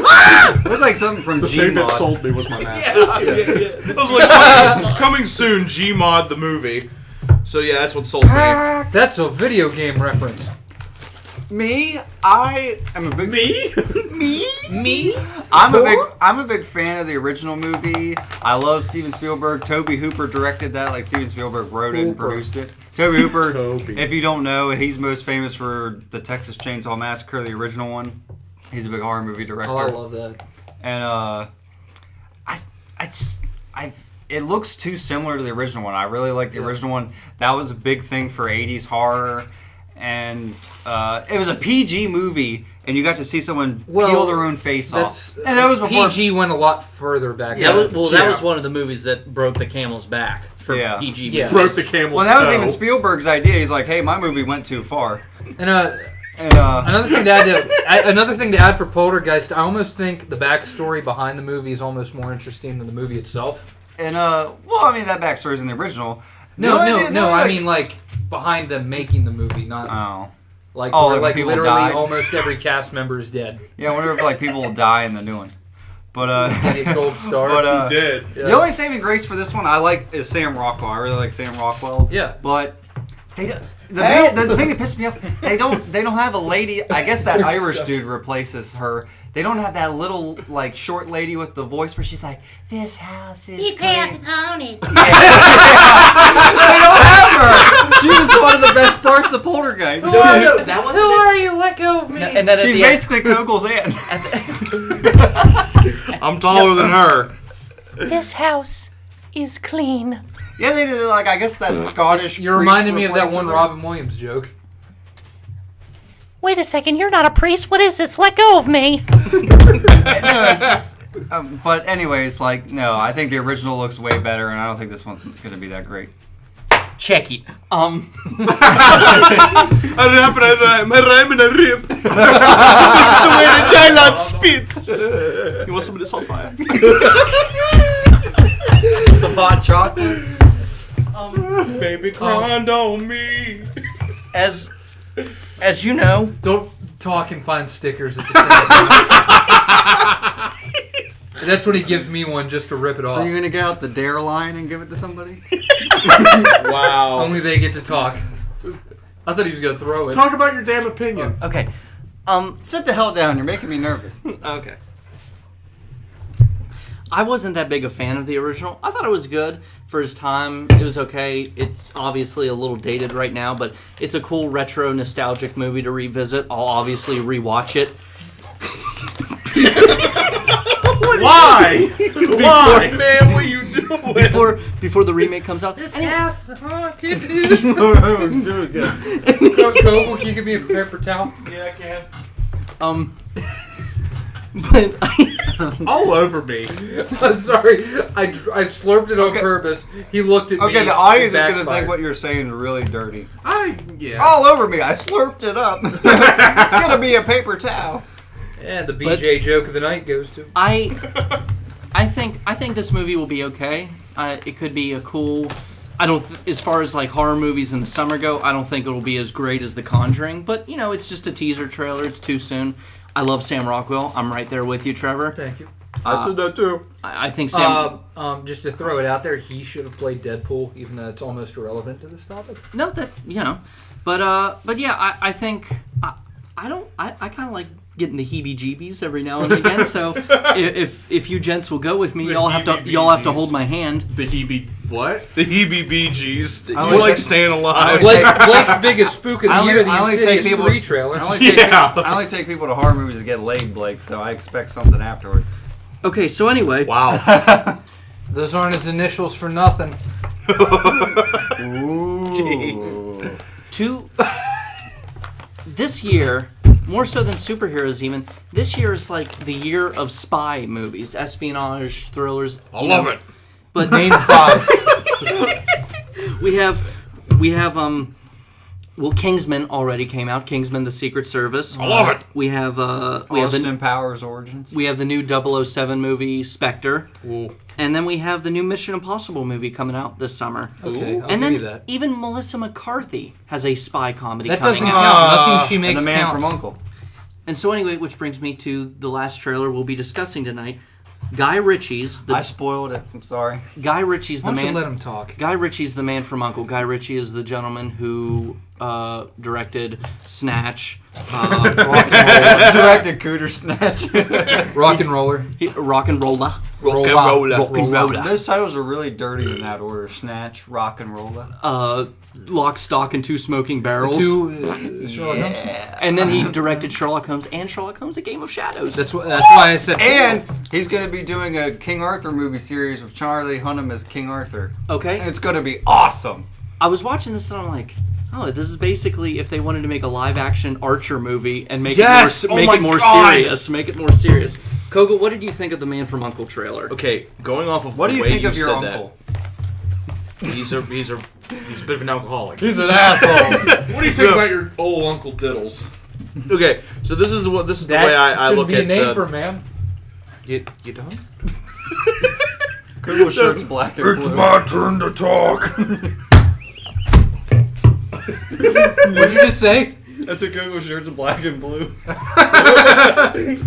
Looks like something from The thing that Gmod. sold me was my mask. It was like coming soon, Gmod the movie. So yeah, that's what sold me. That's a video game reference. Me, I am a big Me? I'm a big fan of the original movie. I love Steven Spielberg. Toby Hooper directed that. Like Steven Spielberg wrote it and produced it. Toby Hooper. Toby. If you don't know, he's most famous for the Texas Chainsaw Massacre, the original one. He's a big horror movie director. Oh, I love that. And it looks too similar to the original one. I really like the original one. That was a big thing for 80s horror. And it was a PG movie, and you got to see someone peel their own face off. And that was before PG went a lot further back. That then. was, that was one of the movies that broke the camel's back for PG Yeah. movies. Broke the camel's Well, that was toe. even Spielberg's idea. He's like, "Hey, my movie went too far." And And another thing to add for Poltergeist, I almost think the backstory behind the movie is almost more interesting than the movie itself. and well, I mean that backstory's in the original. No, The I only- mean like behind them making the movie, not Oh, like Oh, where, like like people literally died? almost every cast member is dead. yeah. I wonder if like people will die in the new one. But Get gold star. but Did. Yeah. the only saving grace for this one I like is Sam Rockwell. I really like Sam Rockwell. Yeah. But they don't. The thing that pissed me off, they don't have a lady. I guess that Irish dude replaces her. They don't have that little like short lady with the voice where she's like, "This house is." You can't own it. They don't have her. She was one of the best parts of Poltergeist. That wasn't Who it. are you? Let go of me. And then at She's the end, basically Kogel's aunt. I'm taller than her. This house is clean. Yeah, they did like I guess that Scottish. You're priest reminding me of that replaces one her. Robin Williams joke. Wait a second, you're not a priest. What is this? Let go of me. No, it's just. But anyways, like no, I think the original looks way better, and I don't think this one's gonna be that great. check it. I rap, my rhyme in a rip. This is the way the dialogue spits. You want some of this hot fire? Some hot chocolate. Baby, grind on me. As you know, Don't talk and find stickers at the same time. And that's when he gives me one just to rip it off. So you're gonna get out the dare line and give it to somebody? Wow. Only they get to talk. I thought he was gonna throw it. Talk about your damn opinion. okay. Sit the hell down. You're making me nervous. Okay. I wasn't that big a fan of the original. I thought it was good for his time. It was okay. It's obviously a little dated right now, but it's a cool retro nostalgic movie to revisit. I'll obviously rewatch it. Why? Why? Man, what are you doing? Before the remake comes out. This house is haunted. Go, can you give me a paper towel? Yeah, I can. But All over me. I'm sorry, I slurped it on purpose. He looked at me. Okay, the audience is and gonna think backfired. what you're saying is really dirty. Yeah. All over me. I slurped it up. Gonna be a paper towel. And the BJ joke of the night goes to. I think this movie will be okay. It could be a cool. As far as like horror movies in the summer go, I don't think it'll be as great as The Conjuring. But you know, it's just a teaser trailer. It's too soon. I love Sam Rockwell. I'm right there with you, Trevor. Thank you. I said that too. I think Sam. Just to throw it out there, he should have played Deadpool, even though it's almost irrelevant to this topic. No, that but yeah, I think I kind of like getting the heebie-jeebies every now and again. So if you gents will go with me, The y'all have to hold my hand. The Hebe what? The heebie-jeebies. You I like staying alive. Blake's biggest spook of the I only- year, the I only take Insidious people- 3 trailer. I only take people to horror movies to get laid, Blake, so I expect something afterwards. Okay, so anyway, Wow. Those aren't his initials for nothing. Jeez. This year, more so than superheroes even, this year is like the year of spy movies, espionage, thrillers. I love it. But Name 5. we have Well, Kingsman already came out. Kingsman: The Secret Service. I love it. We have Austin Powers Origins. we have the new 007 movie Spectre, Ooh. and then we have the new Mission Impossible movie coming out this summer. Okay, I'll And give you then that. even Melissa McCarthy has a spy comedy That coming doesn't out. count. Nothing she And makes the Man counts. from Uncle. And so anyway, which brings me to the last trailer we'll be discussing tonight. Guy Ritchie's I spoiled it. I'm sorry. Guy Ritchie's Why the don't you man. let him talk? Guy Ritchie's the man from Uncle. Guy Ritchie is the gentleman who directed Snatch, Directed Cooter Snatch. Rock and roller. Rock and Rolla. Rock and roller. Rock and Rolla. Those titles are really dirty in that order. Snatch, Rock and Roller. Lock, Stock, and Two Smoking Barrels. Sherlock Holmes. And then he directed Sherlock Holmes and Sherlock Holmes: A Game of Shadows. That's why I said. And he's going to be doing a King Arthur movie series with Charlie Hunnam as King Arthur. And Okay. it's going to be awesome. I was watching this and I'm like, oh, this is basically if they wanted to make a live-action Archer movie and make Yes! it Oh more, my make it more God! serious. Make it more serious. Koga, what did you think of the Man from Uncle trailer? Okay, going off of What the do you way think of your said uncle? that, he's a bit of an alcoholic. He's an asshole. What do you think about your old Uncle Diddles? Okay, so this is the way I should look be at a name the. for a man. You done? Google shirts black and blue. turn to talk. What did you just say? That's a Google shirts black and blue. I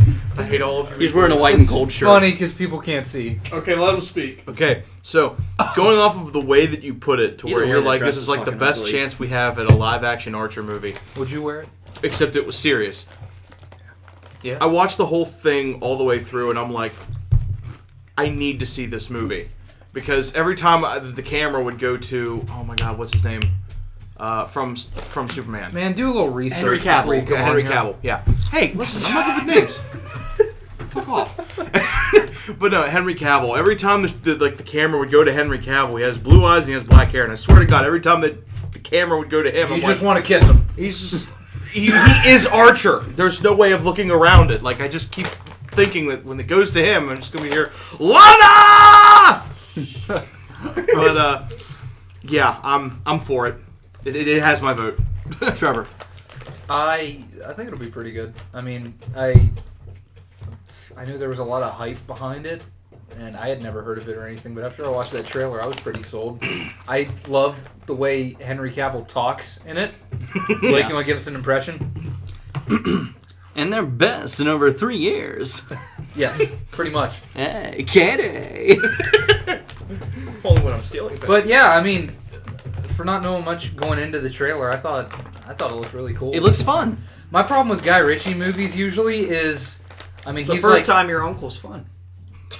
hate all of you. He's wearing a white and gold shirt. Funny because people can't see. Okay, let him speak. Okay, so going off of the way that you put it, to Either where way, you're that like, dress this is is like the fucking best ugly. chance we have at a live-action Archer movie, Would you wear it? except it was serious. Yeah. I watched the whole thing all the way through, and I'm like, I need to see this movie. Because every time the camera would go to, oh my god, what's his name? From Superman. Man, do a little research. Henry Cavill. before you come on Henry here. Cavill, yeah. Hey, listen, I'm not good with names. Fuck off. But no, Henry Cavill. Every time the camera would go to Henry Cavill, he has blue eyes and he has black hair. And I swear to God, every time that the camera would go to him, You I'm just like, want to kiss him. he's just, he is Archer. There's no way of looking around it. Like, I just keep thinking that when it goes to him, I'm just gonna be here, Lana. But yeah, I'm for it. It has my vote. Trevor. I think it'll be pretty good. I mean, I knew there was a lot of hype behind it, and I had never heard of it or anything. But after I watched that trailer, I was pretty sold. I love the way Henry Cavill talks in it. Blake, you want to give us an impression? And they're best in over 3 years. Yes, pretty much. Hey, kitty. Only when I'm stealing things. But yeah, I mean, for not knowing much going into the trailer, I thought it looked really cool. It looks fun. My problem with Guy Ritchie movies usually is, I mean, It's the he's first like, time your uncle's fun.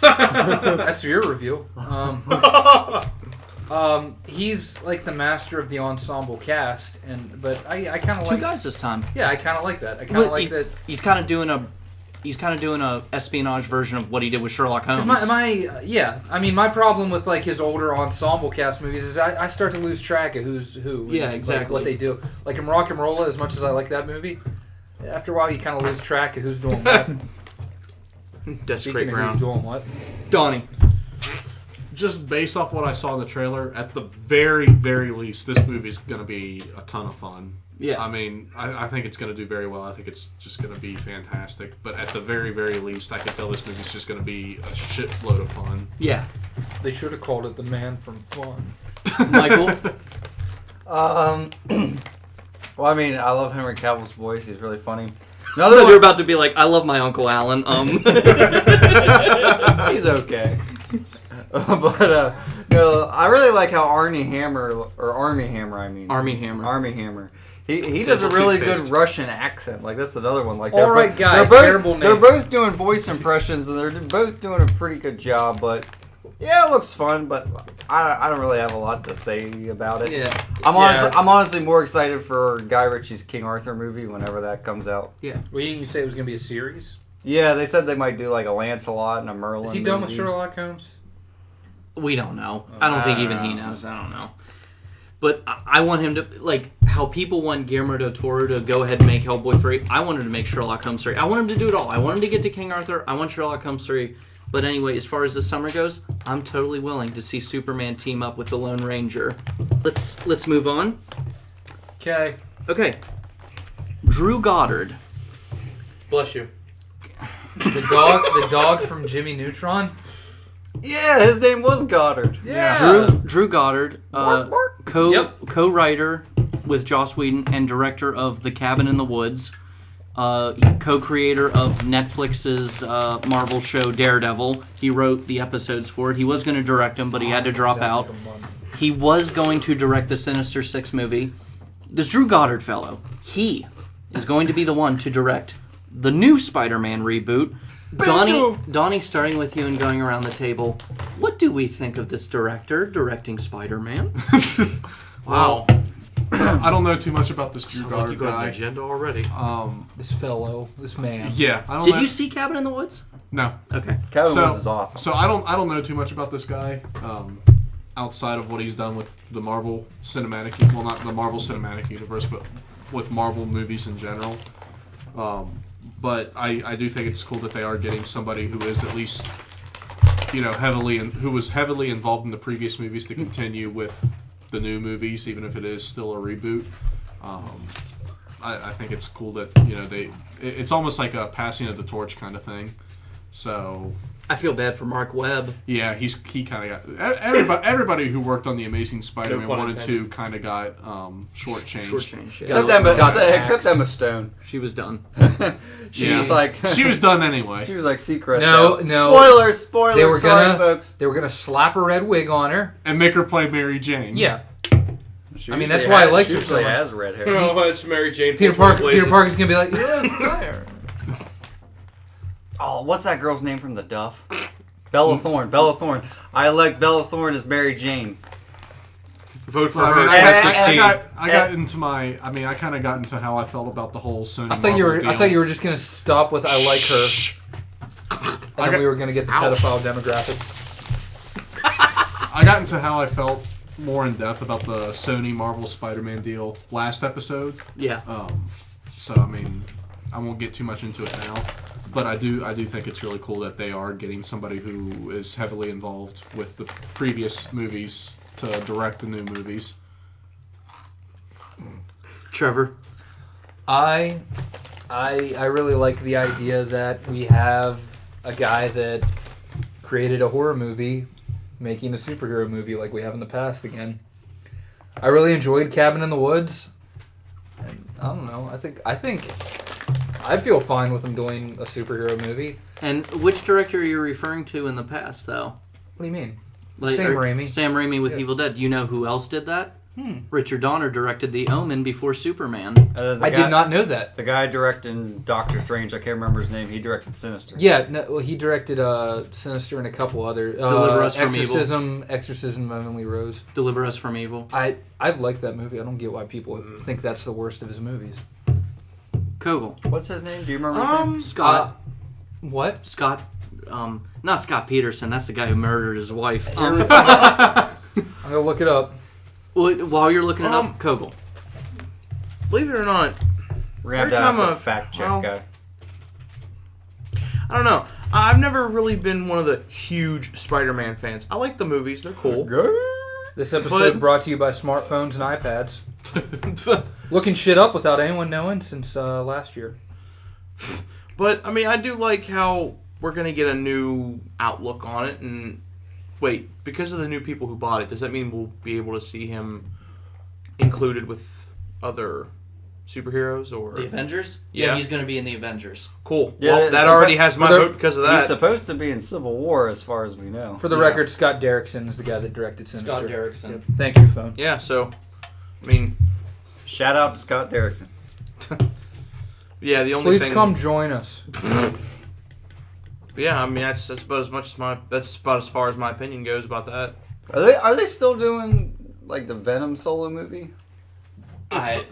That's your review. He's like the master of the ensemble cast, but I kind of Two like. guys this time. Yeah, I kind of like that. I kind of like that. He's kind of doing a espionage version of what he did with Sherlock Holmes. Yeah, I mean, my problem with like his older ensemble cast movies is I start to lose track of who's who. Yeah, and, exactly. Like, what they do. Like in Rock and Rolla, as much as I like that movie, after a while you kind of lose track of who's doing what. Desperate Speaking of ground. who's doing what. Donnie. Just based off what I saw in the trailer, at the very, very least, this movie's going to be a ton of fun. Yeah. I mean, I think it's going to do very well. I think it's just going to be fantastic. But at the very, very least, I can tell this movie's just going to be a shitload of fun. Yeah. They should have called it The Man from Fun. Michael. Well, I mean, I love Henry Cavill's voice. He's really funny. I thought you were about to be like, I love my Uncle Alan. He's okay. But no, I really like how Armie Hammer. He does a really good Russian accent. Like that's another one. Like All right, guy. Terrible they're name. both doing voice impressions, and they're both doing a pretty good job. But yeah, it looks fun. But I don't really have a lot to say about it. Yeah. I'm honestly more excited for Guy Ritchie's King Arthur movie whenever that comes out. Yeah. Well, you say it was going to be a series? Yeah, they said they might do like a Lancelot and a Merlin. Is he done with movie. Sherlock Holmes? We don't know. I don't think even he knows. I don't know. But I want him to, like, how people want Guillermo del Toro to go ahead and make Hellboy 3. I want him to make Sherlock Holmes 3. I want him to do it all. I want him to get to King Arthur. I want Sherlock Holmes 3. But anyway, as far as the summer goes, I'm totally willing to see Superman team up with the Lone Ranger. Let's move on. Okay. Okay. Drew Goddard. Bless you. The dog from Jimmy Neutron. Yeah, his name was Goddard. Yeah. Drew Goddard, Bark. co-writer with Joss Whedon and director of The Cabin in the Woods, co-creator of Netflix's Marvel show Daredevil. He wrote the episodes for it. He was going to direct them, but he had to drop out. He was going to direct the Sinister Six movie. This Drew Goddard fellow, he is going to be the one to direct the new Spider-Man reboot. Donnie, starting with you and going around the table, what do we think of this director directing Spider-Man? Wow. I don't know too much about this Drew Sounds like Goddard you got an guy. agenda already. This man. Yeah, I don't Did know. you see Cabin in the Woods? No. Okay. Kevin Woods is awesome. So I don't know too much about this guy, outside of what he's done with the Marvel Cinematic, well, not the Marvel Cinematic Universe, but with Marvel movies in general. But I do think it's cool that they are getting somebody who is at least, who was heavily involved in the previous movies to continue with the new movies, even if it is still a reboot. I think it's cool that it's almost like a passing of the torch kind of thing. So I feel bad for Mark Webb. yeah, he kind of got everybody who worked on the Amazing Spider-Man 1 and 2 kind of got shortchanged. Shortchanged. Yeah. Except Emma Stone. She was done. She Yeah. was like She was done anyway. she was like Seacrest. No. Spoilers. They were Sorry, gonna, folks. they were gonna slap a red wig on her. And make her play Mary Jane. Yeah. She I mean, usually that's why I has- like she her so usually much. has red hair. Oh, it's Mary Jane. Peter Parker's gonna be like, Oh, what's that girl's name from the Duff? Bella Thorne. Bella Thorne. I like Bella Thorne as Mary Jane. Vote for Well, her. I got into my. I mean, I kind of got into how I felt about the whole Sony. I thought you Marvel were deal. just gonna stop with I like her, and then we were gonna get the pedophile demographic. I got into how I felt more in depth about the Sony Marvel Spider-Man deal last episode. Yeah. So I mean, I won't get too much into it now, but I do think it's really cool that they are getting somebody who is heavily involved with the previous movies to direct the new movies. Trevor. I really like the idea that we have a guy that created a horror movie making a superhero movie like we have in the past again. I really enjoyed Cabin in the Woods. And I don't know. I think I'd feel fine with him doing a superhero movie. And which director are you referring to in the past, though? What do you mean? Like, Sam Raimi. Sam Raimi with Evil Dead. You know who else did that? Richard Donner directed The Omen before Superman. I did not know that. The guy directing Doctor Strange, I can't remember his name. He directed Sinister. Yeah, no, well, he directed Sinister and a couple other Deliver Us from Evil. Exorcism of Emily Rose. Deliver Us from Evil. I like that movie. I don't get why people think that's the worst of his movies. Kogel. What's his name? Do you remember his name? Scott. What? Scott. Not Scott Peterson. That's the guy who murdered his wife. I'm gonna look it up. While you're looking it up, Kogel. Believe it or not, We're going every to have time a fact check well, guy. I don't know. I've never really been one of the huge Spider-Man fans. I like the movies; they're cool. This episode But- brought to you by smartphones and iPads. Looking shit up without anyone knowing since last year. But I mean, I do like how we're gonna get a new outlook on it. And wait, because of the new people who bought it, does that mean we'll be able to see him included with other superheroes? Or The Avengers? Yeah. He's going to be in the Avengers. cool. Yeah, Well, it's that a- already has my they're- vote because of He's that. supposed to be in Civil War, as far as we know. For the record, Scott Derrickson is the guy that directed Sinister. Scott Derrickson. Yep. Thank you, phone. Yeah. So, I mean, Shout out to Scott Derrickson. yeah. The only Please thing. come join us. Yeah, I mean that's about as much as that's about as far as my opinion goes about that. Are they still doing like the Venom solo movie?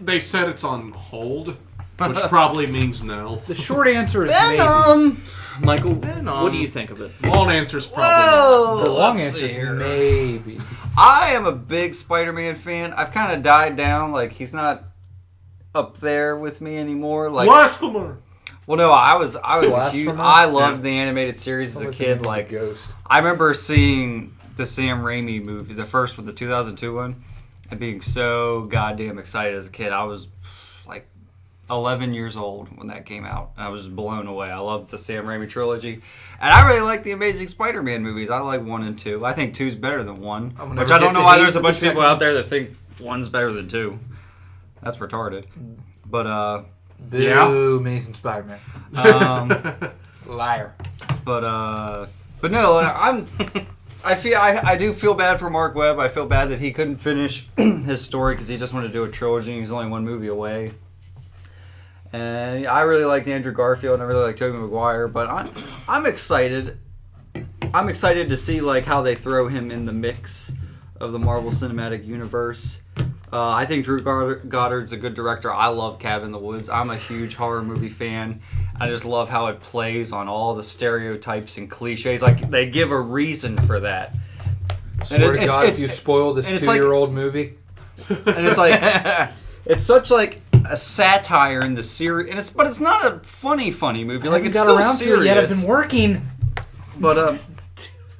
They said it's on hold, which probably means no. The short answer is maybe. Michael, Venom. what do you think of it? Long answer's probably no. The long let's answer see is here. maybe. I am a big Spider-Man fan. I've kind of died down. Like he's not up there with me anymore. Like, Blasphemer! well, no, I was a huge. Blasphemer? I loved the animated series as a kid. Like, Ghost. I remember seeing the Sam Raimi movie, the first one, the 2002 one, and being so goddamn excited as a kid. I was 11 years old when that came out. I was just blown away. I loved the Sam Raimi trilogy. And I really like the Amazing Spider-Man movies. I like 1 and 2. I think 2's better than 1. Which I don't know why there's a bunch of people out there that think 1's better than 2. That's retarded. But, Boo, Yeah. Amazing Spider-Man. Liar. but no, I do feel bad for Mark Webb. I feel bad that he couldn't finish his story because he just wanted to do a trilogy and he was only 1 movie away. And I really liked Andrew Garfield and I really like Tobey Maguire, but I'm excited. I'm excited to see like how they throw him in the mix of the Marvel Cinematic Universe. I think Drew Goddard's a good director. I love Cabin in the Woods. I'm a huge horror movie fan. I just love how it plays on all the stereotypes and cliches. Like they give a reason for that. Swear to God, if you spoiled this 2-year-old movie. And it's like it's such like a satire in the series, but it's not a funny movie. Like it's still serious. To it yet. I've been working. But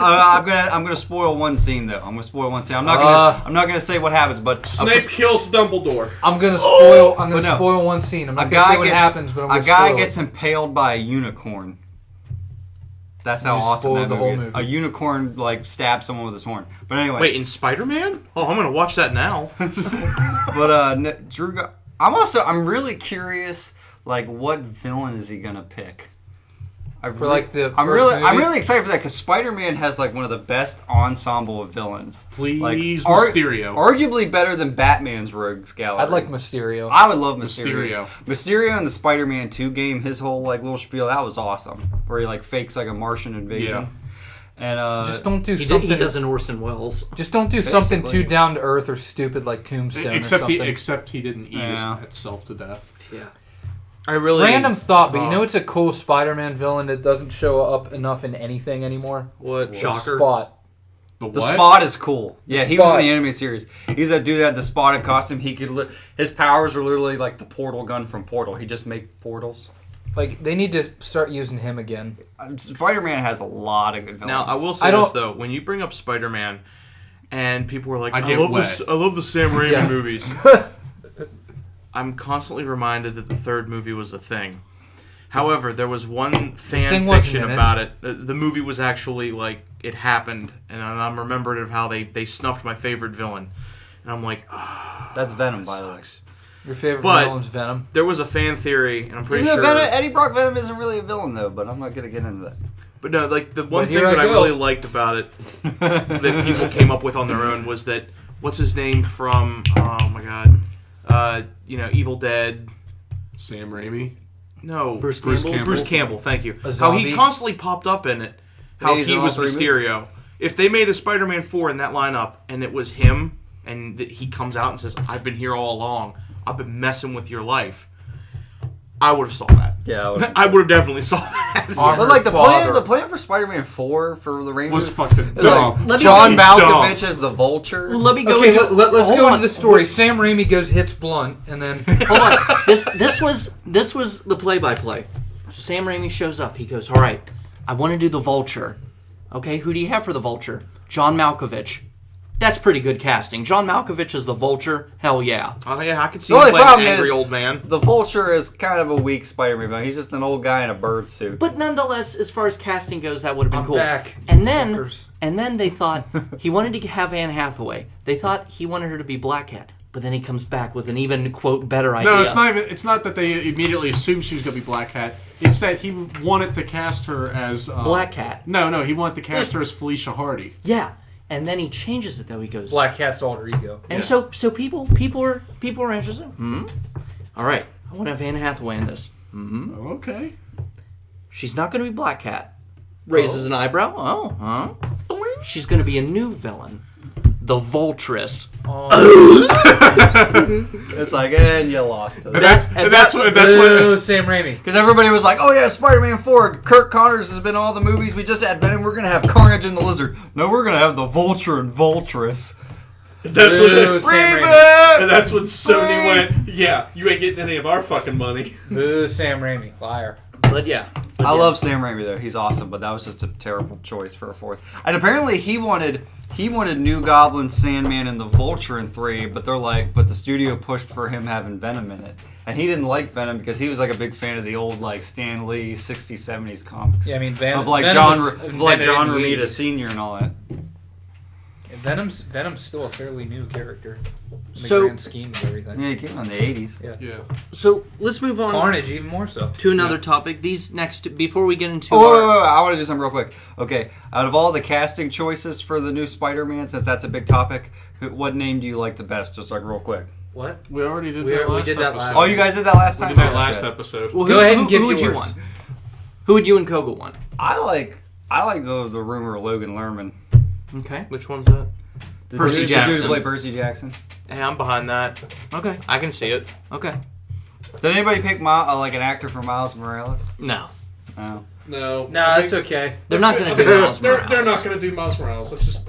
I'm gonna spoil one scene though. I'm gonna spoil one scene. I'm not gonna say what happens, but Snape kills Dumbledore. I'm gonna spoil one scene. I'm not gonna say what happens, but I'm gonna spoil it. Gets impaled by a unicorn. That's how awesome that movie is. A unicorn like stabs someone with his horn. But anyway, Wait, in Spider-Man? Oh, I'm gonna watch that now. but I'm really curious. Like, what villain is he gonna pick? I'm really excited for that because Spider-Man has like one of the best ensemble of villains. Please, Mysterio. Arguably better than Batman's Rogues Gallery. I'd like Mysterio. I would love Mysterio. Mysterio in the Spider-Man 2 game, his whole like little spiel, that was awesome. Where he like fakes like a Martian invasion. Yeah. And just don't do something. He does an Orson Welles. Just don't do something too down to earth or stupid like Tombstone. Except he didn't eat himself to death. Yeah. Random thought, but you know it's a cool Spider-Man villain that doesn't show up enough in anything anymore? What? Shocker. Spot. The Spot is cool. Yeah, he was in the anime series. He's that dude that had the spotted costume. His powers were literally like the portal gun from Portal. He just make portals. Like, they need to start using him again. Spider-Man has a lot of good villains. Now, I will say this, though. When you bring up Spider-Man, and people were like, I love the Sam Raimi movies. I'm constantly reminded that the third movie was a thing. However, there was one fan fiction about it. The movie was actually, like, it happened, and I'm remembered of how they snuffed my favorite villain. And I'm like, that's Venom, by the way. Your favorite villain's Venom? There was a fan theory, and I'm pretty sure... Eddie Brock Venom isn't really a villain, though, but I'm not going to get into that. But no, like, the one thing that I really liked about it, that people came up with on their own, was that, what's his name from, oh my god... Evil Dead. Sam Raimi? No. Bruce Campbell. Bruce Campbell, thank you. How he constantly popped up in it. How he was Mysterio. If they made a Spider-Man 4 in that lineup, and it was him, and he comes out and says, I've been here all along. I've been messing with your life. I would have saw that. Yeah, I would have definitely saw that. But like the plan for Spider-Man 4 for the Raimi was fucking dumb. Like, John Malkovich as the Vulture. Well, let me go. Okay, let's go into the story. Sam Raimi hits blunt, and then hold on. This was the play-by-play. Sam Raimi shows up. He goes, "All right, I want to do the Vulture. Okay, who do you have for the Vulture? John Malkovich." That's pretty good casting. John Malkovich is the Vulture. Hell yeah. Oh yeah, I could see him playing an angry old man. The Vulture is kind of a weak Spider-Man villain. He's just an old guy in a bird suit. But nonetheless, as far as casting goes, that would have been cool. Back. And then they thought he wanted to have Anne Hathaway. They thought he wanted her to be Black Cat. But then he comes back with an even, quote, better idea. No, it's not that they immediately assumed she was going to be Black Cat. It's that he wanted to cast her as... Black Cat. No, he wanted to cast her as Felicia Hardy. Yeah. And then he changes it, though. He goes... Black Cat's alter ego. And so people are interested. Mm-hmm. All right. I want to have Anne Hathaway in this. Mm-hmm. Okay. She's not going to be Black Cat. Raises an eyebrow. Oh, huh? She's going to be a new villain. The Vultress. Oh. It's like, and you lost us. That's what Sam Raimi. Because everybody was like, oh yeah, Spider-Man 4. Kirk Connors has been in all the movies. We just had Venom. We're going to have Carnage and the Lizard. No, we're going to have the Vulture and Vultress. That's what Sony went, yeah, you ain't getting any of our fucking money. Boo, Sam Raimi. Liar. But yeah. I love Sam Raimi though. He's awesome, but that was just a terrible choice for a fourth. And apparently he wanted New Goblin, Sandman, and the Vulture in 3, but but the studio pushed for him having Venom in it. And he didn't like Venom because he was like a big fan of the old like Stan Lee 60s, 70s comics. Yeah, I mean, of like Venom John Romita Sr. and all that. Venom's still a fairly new character in the So- grand scheme of everything. Yeah, he came out in the 80s. Yeah. So let's move on Carnage even more so. to another topic. These next, before we get into Oh, our, wait, I want to do something real quick. Okay, out of all the casting choices for the new Spider-Man, since that's a big topic, what name do you like the best? Just like real quick. What? We already did We that last did that episode. last Oh, you guys did that last We time? did that Oh, last good. episode. well, Go ahead and give who would you yours. want? Who would you and Koga want? I like the rumor of Logan Lerman. Okay. Which one's that? The Percy dude Jackson. who played Percy Jackson. Hey, I'm behind that. Okay. I can see it. Okay. Did anybody pick like an actor for Miles Morales? No. Oh. No. Nah, I that's think- okay. They're not going to do Miles Morales. They're not going to do Miles Morales. Let's just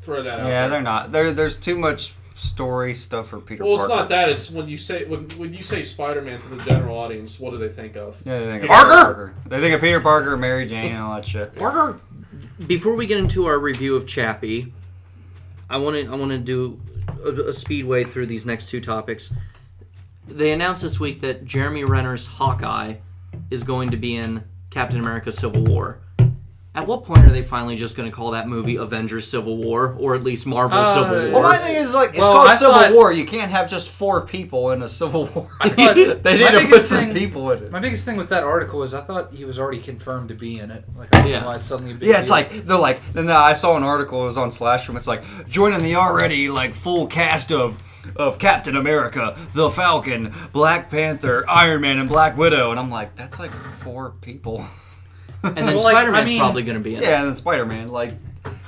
throw that out Yeah, there. they're not. There's too much story stuff for Peter Well, Parker. it's not that. It's when you say Spider-Man to the general audience, what do they think of? Yeah, they think of Parker! Peter Parker. They think of Peter Parker, Mary Jane, and all that shit. Parker. Before we get into our review of Chappie, I want to do a speedway through these next two topics. They announced this week that Jeremy Renner's Hawkeye is going to be in Captain America: Civil War. At what point are they finally just going to call that movie Avengers: Civil War, or at least Marvel Civil War? Well, my thing is it's Well, called I Civil thought- War. You can't have just 4 people in a Civil War. I thought- they need my to put biggest some thing- people in it. My biggest thing with that article is I thought he was already confirmed to be in it. Like, I don't Yeah. know why it's suddenly a big Yeah, it's deal. like they're like. Then I saw an article. It was on Slashroom. It's like joining the already like full cast of Captain America, the Falcon, Black Panther, Iron Man, and Black Widow. And I'm like, that's like 4 people. And then Well, like, Spider-Man's I mean- probably going to be in it. Yeah, and then Spider-Man. Like,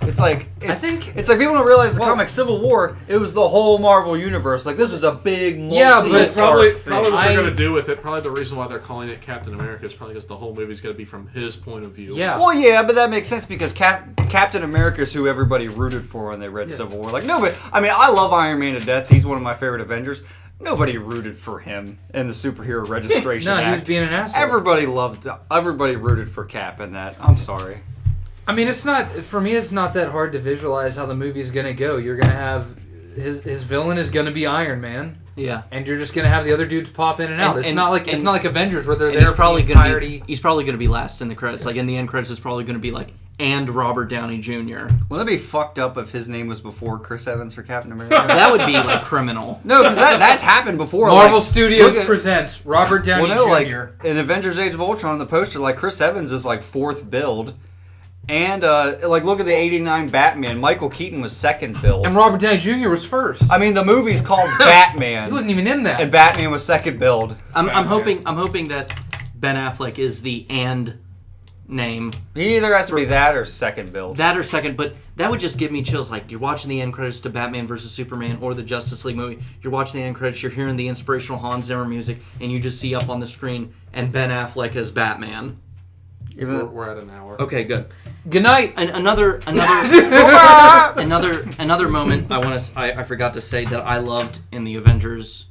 it's like I think- it's like people don't realize the Well- comic Civil War. It was the whole Marvel universe. Like this was a big Yeah, multi but Probably thing. what I- they're going to do with it. Probably the reason why they're calling it Captain America is probably because the whole movie's going to be from his point of view. Yeah. Well, yeah, but that makes sense because Captain America is who everybody rooted for when they read Civil War. Like nobody. I mean, I love Iron Man to death. He's one of my favorite Avengers. Nobody rooted for him in the Superhero Registration No, Act. he was being an asshole. Everybody rooted for Cap in that. I'm sorry. I mean, it's not for me. It's not that hard to visualize how the movie's gonna go. You're gonna have his villain is gonna be Iron Man, Yeah. and you're just gonna have the other dudes pop in and out. It's not like Avengers where they're And there he's probably for the going to entirety. be. He's probably going to be last in the credits. Like in the end credits, it's probably going to be like and Robert Downey Jr. Wouldn't that be fucked up if his name was before Chris Evans for Captain America? That would be like criminal. No, because that's happened before. Marvel like, Studios look at- presents Robert Downey Well, no, like Jr. in Avengers: Age of Ultron, on the poster, like Chris Evans is like 4th build, and like look at the '89 Batman. Michael Keaton was 2nd build. and Robert Downey Jr. was first. I mean, the movie's called He Batman, wasn't even in that. and Batman was 2nd build. I'm hoping that Ben Affleck is the and name. He either has to be that or 2nd build. That or second, but that would just give me chills. Like you're watching the end credits to Batman versus Superman or the Justice League movie. You're watching the end credits. You're hearing the inspirational Hans Zimmer music, and you just see up on the screen and Ben Affleck as Batman. We're at an hour. Okay, good. Good night. And another moment I forgot to say that I loved in the Avengers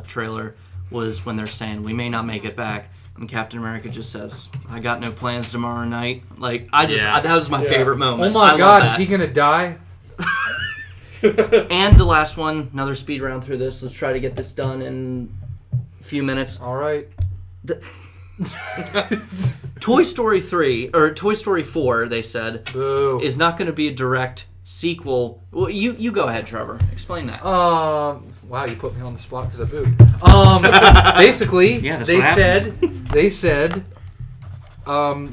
trailer was when they're saying we may not make it back. And Captain America just says, "I got no plans tomorrow night." Like that was my favorite moment. Oh my I God, love is he gonna die? that. And the last one, another speed round through this. Let's try to get this done in a few minutes. All right. Toy Story 3 or Toy Story 4, they said, Boo. is not going to be a direct sequel. Well, you go ahead, Trevor. Explain that. Wow, you put me on the spot because I booed. Basically, Yeah, that's they what happens. said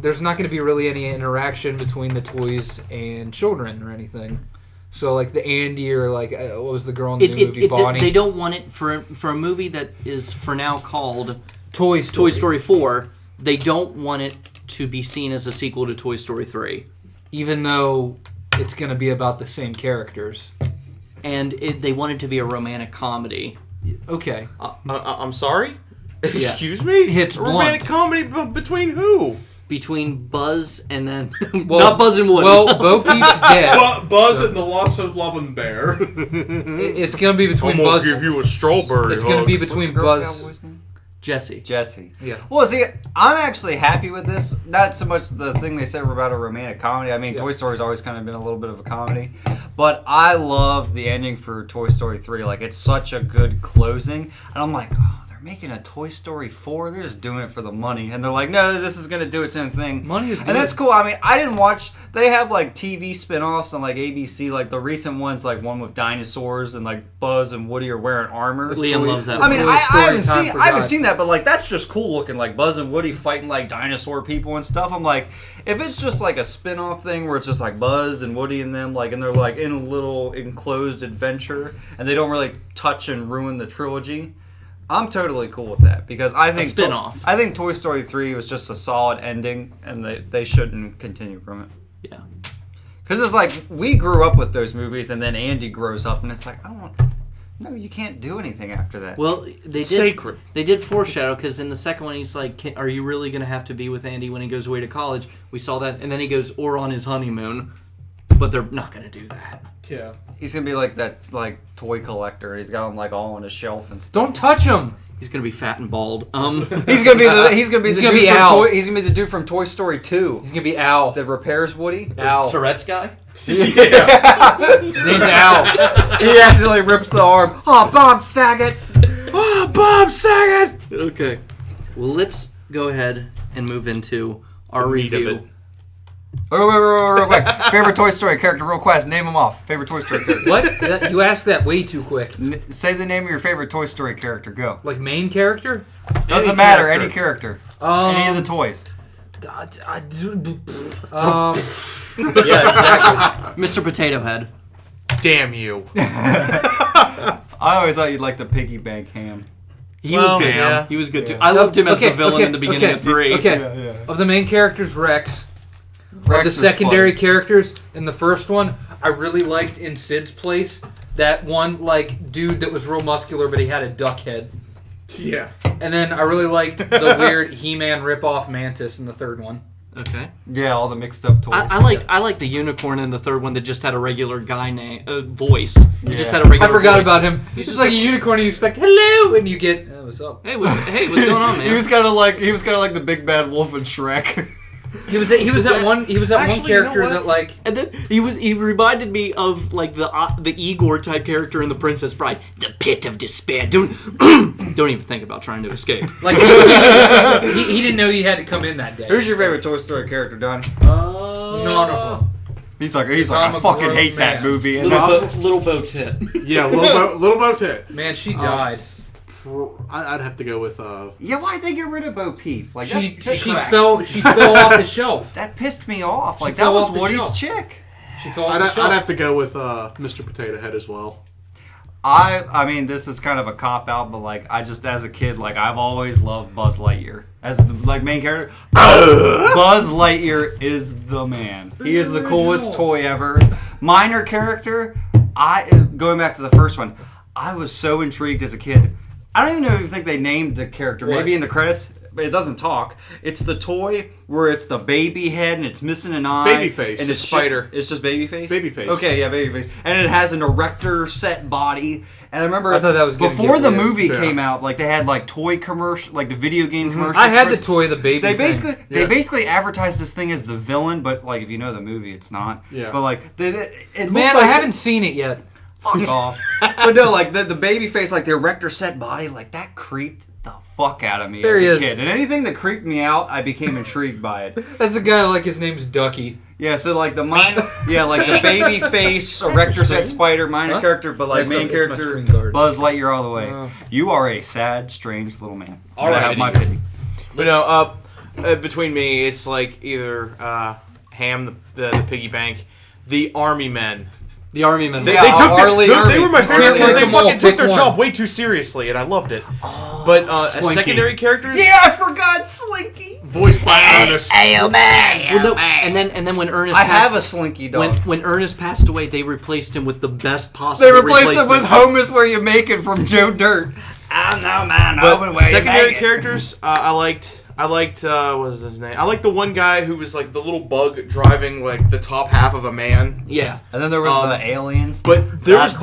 there's not going to be really any interaction between the toys and children or anything. So like the Andy or like what was the girl in the new movie, Bonnie? They don't want it for a movie that is for now called Toy Story. Toy Story 4. They don't want it to be seen as a sequel to Toy Story 3. Even though it's going to be about the same characters. And they want it to be a romantic comedy. Okay. I'm sorry? Excuse me? It's a romantic comedy between who? Between Buzz and then... Well, not Buzz and Woody. Well, Bo Peep's dead. Buzz and the Lots of Lovin' Bear. It's going to be between I'm gonna Buzz... give you a strawberry It's going to hug. be between What's the girl Buzz... cowboy's name? Jesse. Yeah. Well, see, I'm actually happy with this. Not so much the thing they said about a romantic comedy. I mean, Toy Story's always kind of been a little bit of a comedy. But I love the ending for Toy Story 3. Like, it's such a good closing. And I'm like, oh, they're making a Toy Story 4? They're just doing it for the money. And they're like, no, this is going to do its own thing. Money is good. And that's cool. I mean, I didn't watch... They have, like, TV spin-offs on, like, ABC. Like, the recent ones, like, one with dinosaurs and, like, Buzz and Woody are wearing armor. Liam loves that. I mean, Toy I Story haven't Time seen for I haven't God. seen that, but like that's just cool looking, like Buzz and Woody fighting like dinosaur people and stuff. I'm like, if it's just like a spin-off thing where it's just like Buzz and Woody and them, like, and they're like in a little enclosed adventure and they don't really touch and ruin the trilogy, I'm totally cool with that because I think spin-off. I think Toy Story 3 was just a solid ending and they shouldn't continue from it. Yeah. Because it's like we grew up with those movies and then Andy grows up and it's like, I don't want. No, you can't do anything after that. Well, they did. Sacred. They did foreshadow because in the second one he's like, "Are you really going to have to be with Andy when he goes away to college?" We saw that, and then he goes, "Or on his honeymoon," but they're not going to do that. Yeah. He's gonna be like that, like toy collector. He's got them like all on his shelf and stuff. Don't touch him. He's going to be fat and bald. He's gonna be the he's gonna be the dude from Al. He's gonna be the dude from Toy Story 2 He's gonna be Al. that repairs Woody. Al. Tourette's guy. His name's Al. He accidentally rips the arm. Oh, Bob Saget. Oh, Bob Saget! Okay. Well, let's go ahead and move into our The meat of review. it. Real quick. Favorite Toy Story character, real quick. Name them off. Favorite Toy Story character. What? You asked that way too quick. Say the name of your favorite Toy Story character. Go. Like main character? Doesn't Any matter. character. Any character. Um, Any of the toys. Yeah, exactly. Mr. Potato Head. Damn you. I always thought you'd like the piggy bank ham. He Well, was good. yeah. He was good too. I loved him as the villain in the beginning okay, of 3. Okay. Yeah. Of the main characters, Rex. Rex Of the is secondary funny. characters in the first one, I really liked in Sid's place that one like dude that was real muscular, but he had a duck head. Yeah. And then I really liked the weird He-Man rip-off Mantis in the third one. Okay. Yeah, all the mixed up toys. I liked the unicorn in the third one that just had a regular guy name voice. He just Yeah. had a regular. I forgot voice. about him. He's just like a unicorn, and you expect hello, and you get what's up. Hey, what's going on, man? He was kind of like the big bad wolf in Shrek. He was that one Actually, you know character what? that like And then he reminded me of like the Igor type character in The Princess Bride, the pit of despair. Don't even think about trying to escape. like he didn't know he had to come in that day. Who's your favorite Toy Story character, Don? None of them. He's like I'm I a fucking grown hate that man. movie. And Little Bo Tit. Yeah, little Bo Tit. Man, she died. I'd have to go with yeah, why'd they get rid of Bo Peep? Like She that fell off the shelf. That pissed me off. Like that fell was off the Woody's shelf. chick. She fell off I'd the shelf. have to go with Mr. Potato Head as well. I mean, this is kind of a cop out, but like I just as a kid, like I've always loved Buzz Lightyear as the like main character. Buzz Lightyear is the man. He is the coolest toy ever. Minor character. Going back to the first one, I was so intrigued as a kid. I don't even know if you think they named the character. What? Maybe in the credits, but it doesn't talk. It's the toy where it's the baby head and it's missing an eye. Babyface. And it's Spider. It's just Babyface? Babyface. Okay, yeah, Babyface. And it has an erector set body. And I remember I thought that was gonna before get the rid of- movie Yeah. came out, like they had like toy commercial, like the video game commercials. I had the first. toy, the baby. They thing. basically advertised this thing as the villain, but like if you know the movie, it's not. Yeah. But like it looked Man, like I haven't seen it yet. fuck off. But no, like the baby face, like the erector set body, like that creeped the fuck out of me There as he a is. kid. And anything that creeped me out, I became intrigued by it. That's the guy like his name's Ducky. Yeah, so like the like the baby face, erector set spider, minor Huh? character, but like That's main my character, screen guard. Buzz Lightyear all the way. You are a sad, strange little man. All I right. have my pity. But no, between me, it's like either Ham, the piggy bank, the army men. The Army Men. They, Yeah, they took Arlie they Army. were my favorite Can't because like they them all, fucking took pick their one. job way too seriously, and I loved it. But as Slinky. secondary characters, Yeah, I forgot Slinky. Voiced by Ernest. Well, no, and then when Ernest I have a passed, Slinky dog. when Ernest passed away, they replaced him with the best possible. They replaced it with replacement. "Home is where you make it" from Joe Dirt. I know, man. Home is but where you secondary make it. characters, I liked I liked what was his name? I liked the one guy who was like the little bug driving like the top half of a man. Yeah. And then there was the aliens. But there was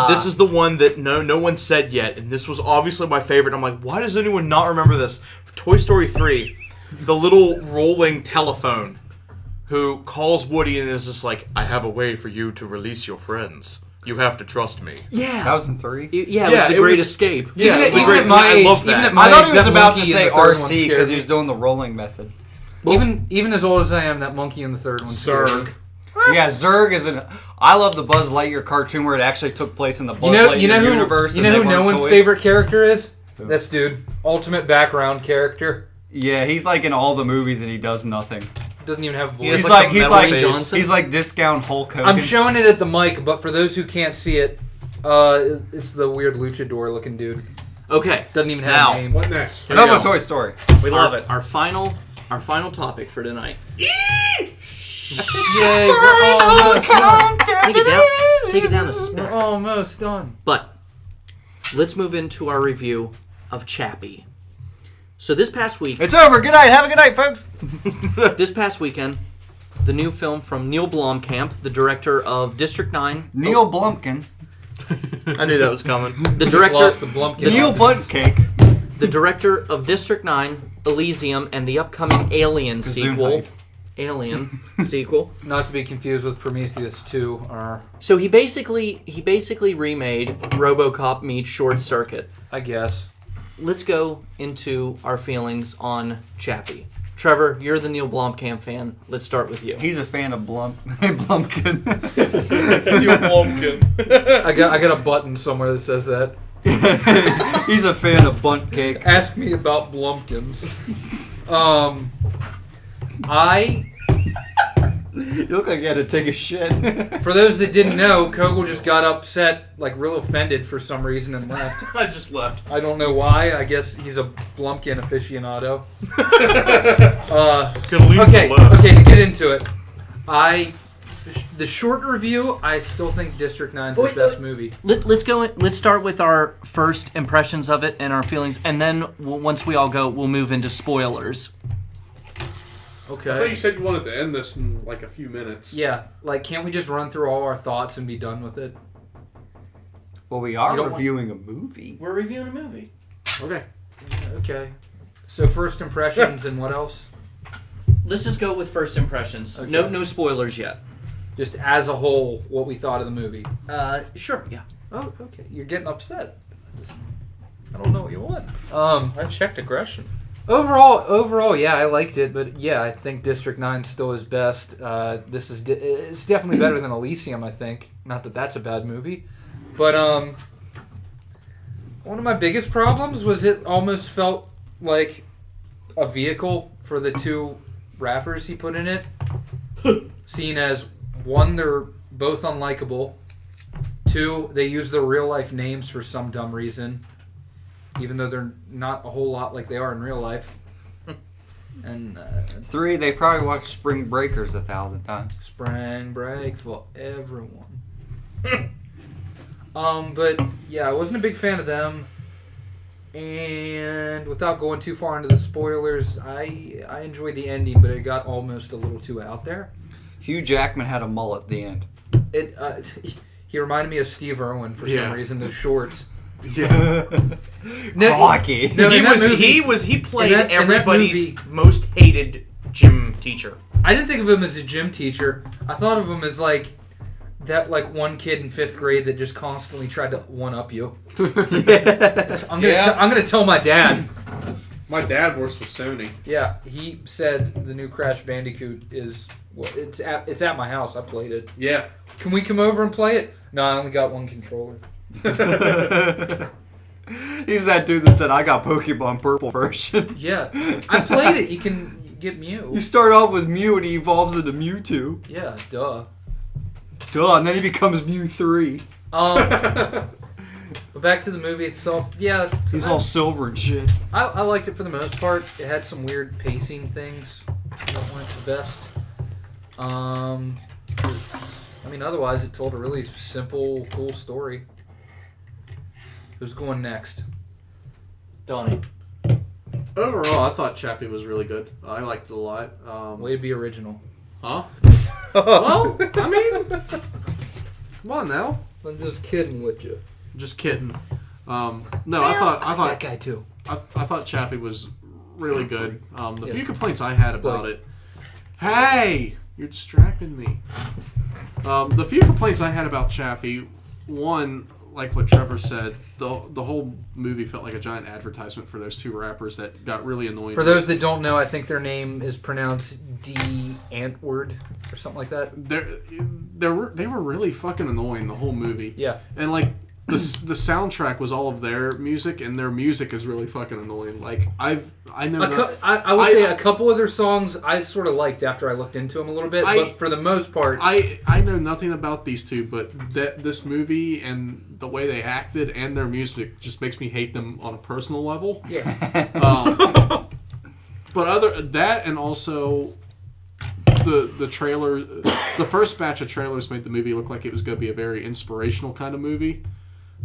this is the one that no one said yet, and this was obviously my favorite. I'm like, why does anyone not remember this? Toy Story 3, the little rolling telephone who calls Woody and is just like, I have a way for you to release your friends. You have to trust me. Yeah. That was in 3? Yeah, it was The Great Escape. Yeah, Even at my I age, love that. my I thought age, he was that about to monkey in say the third one RC scared because he me. was doing the rolling method. Even as old as I am, that monkey in the third one scared me. Zurg. Yeah, Zurg is an. I love the Buzz Lightyear cartoon where it actually took place in the Buzz Lightyear You know universe. who no one's favorite character is? This dude. Ultimate background character. Yeah, he's like in all the movies and he does nothing. Doesn't even have a voice. has He's like like a he's mellow like Johnson? he's like discount Hulk Hogan. I'm showing it at the mic, but for those who can't see it, it's the weird luchador looking dude. Okay. Doesn't even Now. have a name. What next? Another go. Toy Story. We love it. Our final topic for tonight. Yay! We're Take it down a spec. we're almost done. But let's move into our review of Chappie. So this past week, It's over. Good night. Have a good night, folks. this past weekend, the new film from Neil Blomkamp, the director of District 9. Neil Blumpkin. I knew that was coming. The Just director, lost the Blumpkin. Neil Buttcake. the director of District 9, Elysium, and the upcoming Alien sequel. Gesundheit. Alien sequel. Not to be confused with Prometheus 2. So he basically remade RoboCop meets Short Circuit. I guess. Let's go into our feelings on Chappie. Trevor, you're the Neil Blomkamp fan. Let's start with you. He's a fan of Blumpkin. You Blumpkin. I got a button somewhere that says that. He's a fan of Bunt Cake. Ask me about Blumpkins. You look like you had to take a shit. For those that didn't know, Kogel just got upset, like real offended for some reason and left. I just left. I don't know why. I guess he's a Blumpkin aficionado. Could leave Okay, the left. to get into it, the short review, I still think District 9's his best movie. Let's go. Let's start with our first impressions of it and our feelings, and then once we all go, we'll move into spoilers. I thought Okay. you said you wanted to end this in like a few minutes. Yeah, like can't we just run through all our thoughts and be done with it? Well, we are You don't reviewing a movie. We're reviewing a movie. Okay. Okay. So first impressions and what else? Let's just go with first impressions. Okay. No spoilers yet. Just as a whole, what we thought of the movie. Sure. Yeah. Oh, okay. You're getting upset. I don't know what you want. Unchecked aggression. Overall, yeah, I liked it, but yeah, I think District 9 still is best. It's definitely better than Elysium, I think. Not that that's a bad movie, but one of my biggest problems was it almost felt like a vehicle for the two rappers he put in it. Seeing as one, they're both unlikable. Two, they use their real life names for some dumb reason, even though they're not a whole lot like they are in real life. And 3, they probably watched Spring Breakers 1,000 times. spring break for everyone. But yeah, I wasn't a big fan of them. And without going too far into the spoilers, I enjoyed the ending, but it got almost a little too out there. Hugh Jackman had a mullet at the end. He reminded me of Steve Irwin for Yeah. some reason. Those shorts. Yeah. Rocky. No, in that movie- he played in that everybody's movie- most hated gym teacher. I didn't think of him as a gym teacher. I thought of him as like that, like one kid in 5th grade that just constantly tried to one up you. I'm gonna tell my dad. My dad works with Sony. Yeah, he said the new Crash Bandicoot is. Well, it's at my house. I played it. Yeah. Can we come over and play it? No, I only got one controller. He's that dude that said, I got Pokemon Purple version. Yeah, I played it. You can get Mew. You start off with Mew and he evolves into Mewtwo. Yeah, duh. Duh, and then he becomes Mew 3. But back to the movie itself. Yeah, He's all silver and shit. I liked it for the most part. It had some weird pacing things that weren't the best. Otherwise it told a really simple, cool story. Who's going next? Donnie. Overall, I thought Chappie was really good. I liked it a lot. Way to be original. Huh? Well, I mean, come on now. I'm just kidding with you. Just kidding. No, I thought that guy too. I thought Chappie was really good. The few complaints I had about it. Hey, you're distracting me. The few complaints I had about Chappie, one, like what Trevor said, the whole movie felt like a giant advertisement for those two rappers that got really annoying. For those that don't know, I think their name is pronounced D-Antword or something like that. They were really fucking annoying the whole movie. Yeah. And like the soundtrack was all of their music, and their music is really fucking annoying. Like I would say a couple of their songs I sort of liked after I looked into them a little bit, but for the most part, I know nothing about these two, but this movie and the way they acted and their music just makes me hate them on a personal level. Yeah. But other that and also the trailer, the first batch of trailers made the movie look like it was going to be a very inspirational kind of movie.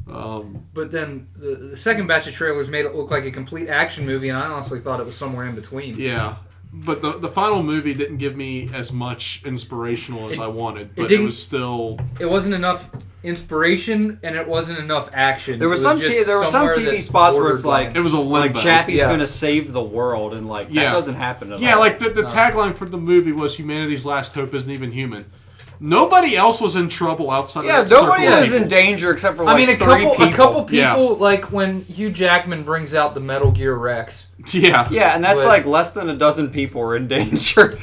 But then the second batch of trailers made it look like a complete action movie, and I honestly thought it was somewhere in between. Yeah. But the final movie didn't give me as much inspirational as I wanted, but it was still... It wasn't enough inspiration, and it wasn't enough action. There were some TV spots where it's like... It was a limbo. Like, Chappie's going to save the world, and like, that doesn't happen at all. Yeah, like the tagline for the movie was humanity's last hope isn't even human. Nobody else was in trouble outside of that nobody circle of was in people. danger except for like a couple people, Yeah. like when Hugh Jackman brings out the Metal Gear Rex. Yeah. Yeah, and that's like less than a dozen people were in danger.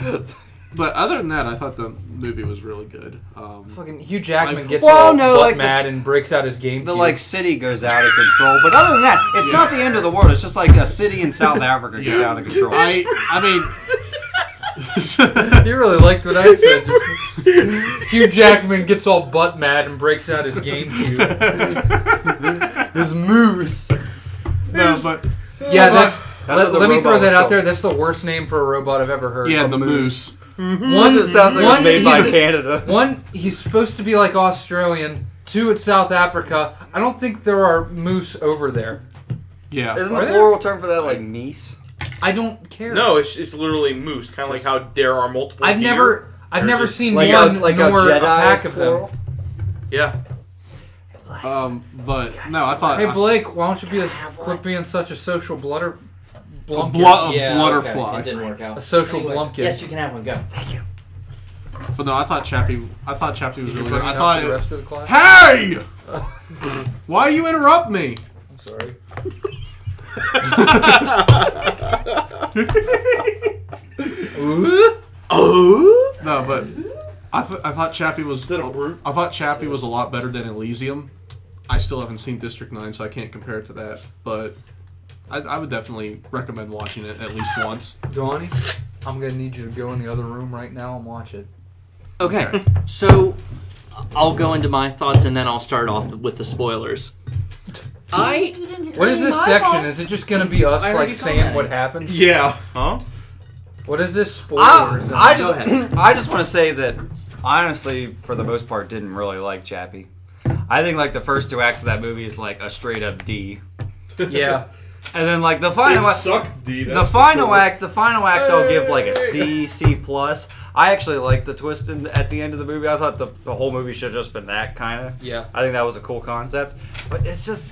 But other than that, I thought the movie was really good. Fucking Hugh Jackman gets mad and breaks out his GameCube. The like city goes out of control, but other than that, it's not the end of the world. It's just like a city in South Africa gets out of control. I mean, you really liked what I said. Hugh Jackman gets all butt mad and breaks out his GameCube. His moose. No, but yeah, let me throw that out there. That's the worst name for a robot I've ever heard. Yeah, the moose. One, it sounds like it's made by Canada. One, he's supposed to be like Australian. Two, it's South Africa. I don't think there are moose over there. Yeah. Isn't the plural term for that like meese? I don't care. No, it's literally moose. Kind of like how there are multiple. I've deer. never seen like one like nor a Jedi pack of them. Yeah. But no, I thought. Hey Blake, why don't you quit being such a social blumpkin? Blutterfly. It didn't work out. A social blumpkin. Yes, you can have one. Go. Thank you. But no, I thought Chappie was really good. I The thought. rest of the class? Hey! Why you interrupt me? I'm sorry. No, but I thought Chappie was. I thought Chappie was a lot better than Elysium. I still haven't seen District 9, so I can't compare it to that. But I would definitely recommend watching it at least once. Donnie, I'm gonna need you to go in the other room right now and watch it. Okay, so I'll go into my thoughts and then I'll start off with the spoilers. What is this section? Is it just gonna be us like saying what happens? Yeah. Huh? What is this spoilers? Go ahead. I just want to say that honestly, for the most part, didn't really like Chappie. I think like the first two acts of that movie is like a straight up D. Yeah. And then like the final act, sucked, D. the final act I'll give like a C plus. I actually liked the twist at the end of the movie. I thought the whole movie should have just been that kind of. Yeah. I think that was a cool concept, but it's just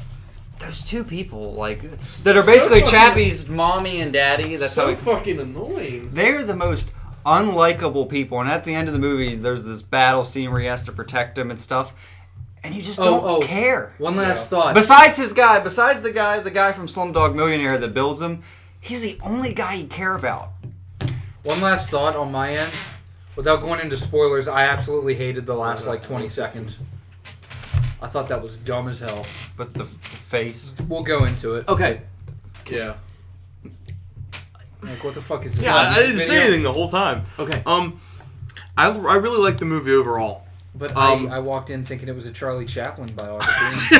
those two people like that are basically Chappie's mommy and daddy. That's so how fucking annoying. they're the most unlikable people. And at the end of the movie, there's this battle scene where he has to protect them and stuff. And you just don't care. One last thought. Besides the guy from Slumdog Millionaire that builds him, he's the only guy you care about. One last thought on my end. Without going into spoilers, I absolutely hated the last like 20 seconds. I thought that was dumb as hell. But the face. We'll go into it. Okay. Yeah. Like, what the fuck is this? Yeah, I didn't say anything the whole time. Okay. I really liked the movie overall. But I walked in thinking it was a Charlie Chaplin biography.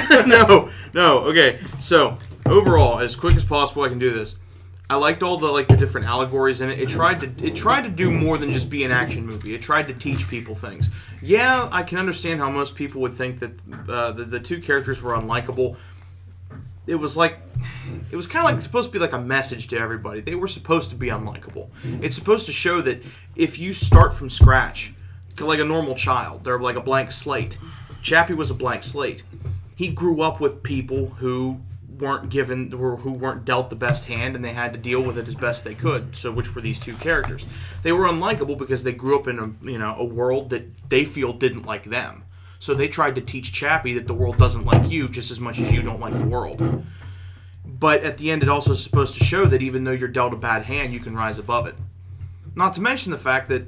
No. Okay. So overall, as quick as possible, I can do this. I liked all the different allegories in it. It tried to do more than just be an action movie. It tried to teach people things. Yeah, I can understand how most people would think that the two characters were unlikable. It was like it was kind of like supposed to be like a message to everybody. They were supposed to be unlikable. It's supposed to show that if you start from scratch, like a normal child, they're like a blank slate. Chappie was a blank slate. He grew up with people who weren't dealt the best hand, and they had to deal with it as best they could. So, which were these two characters? They were unlikable because they grew up in a world that they feel didn't like them. So they tried to teach Chappie that the world doesn't like you just as much as you don't like the world. But at the end, it also is supposed to show that even though you're dealt a bad hand, you can rise above it. Not to mention the fact that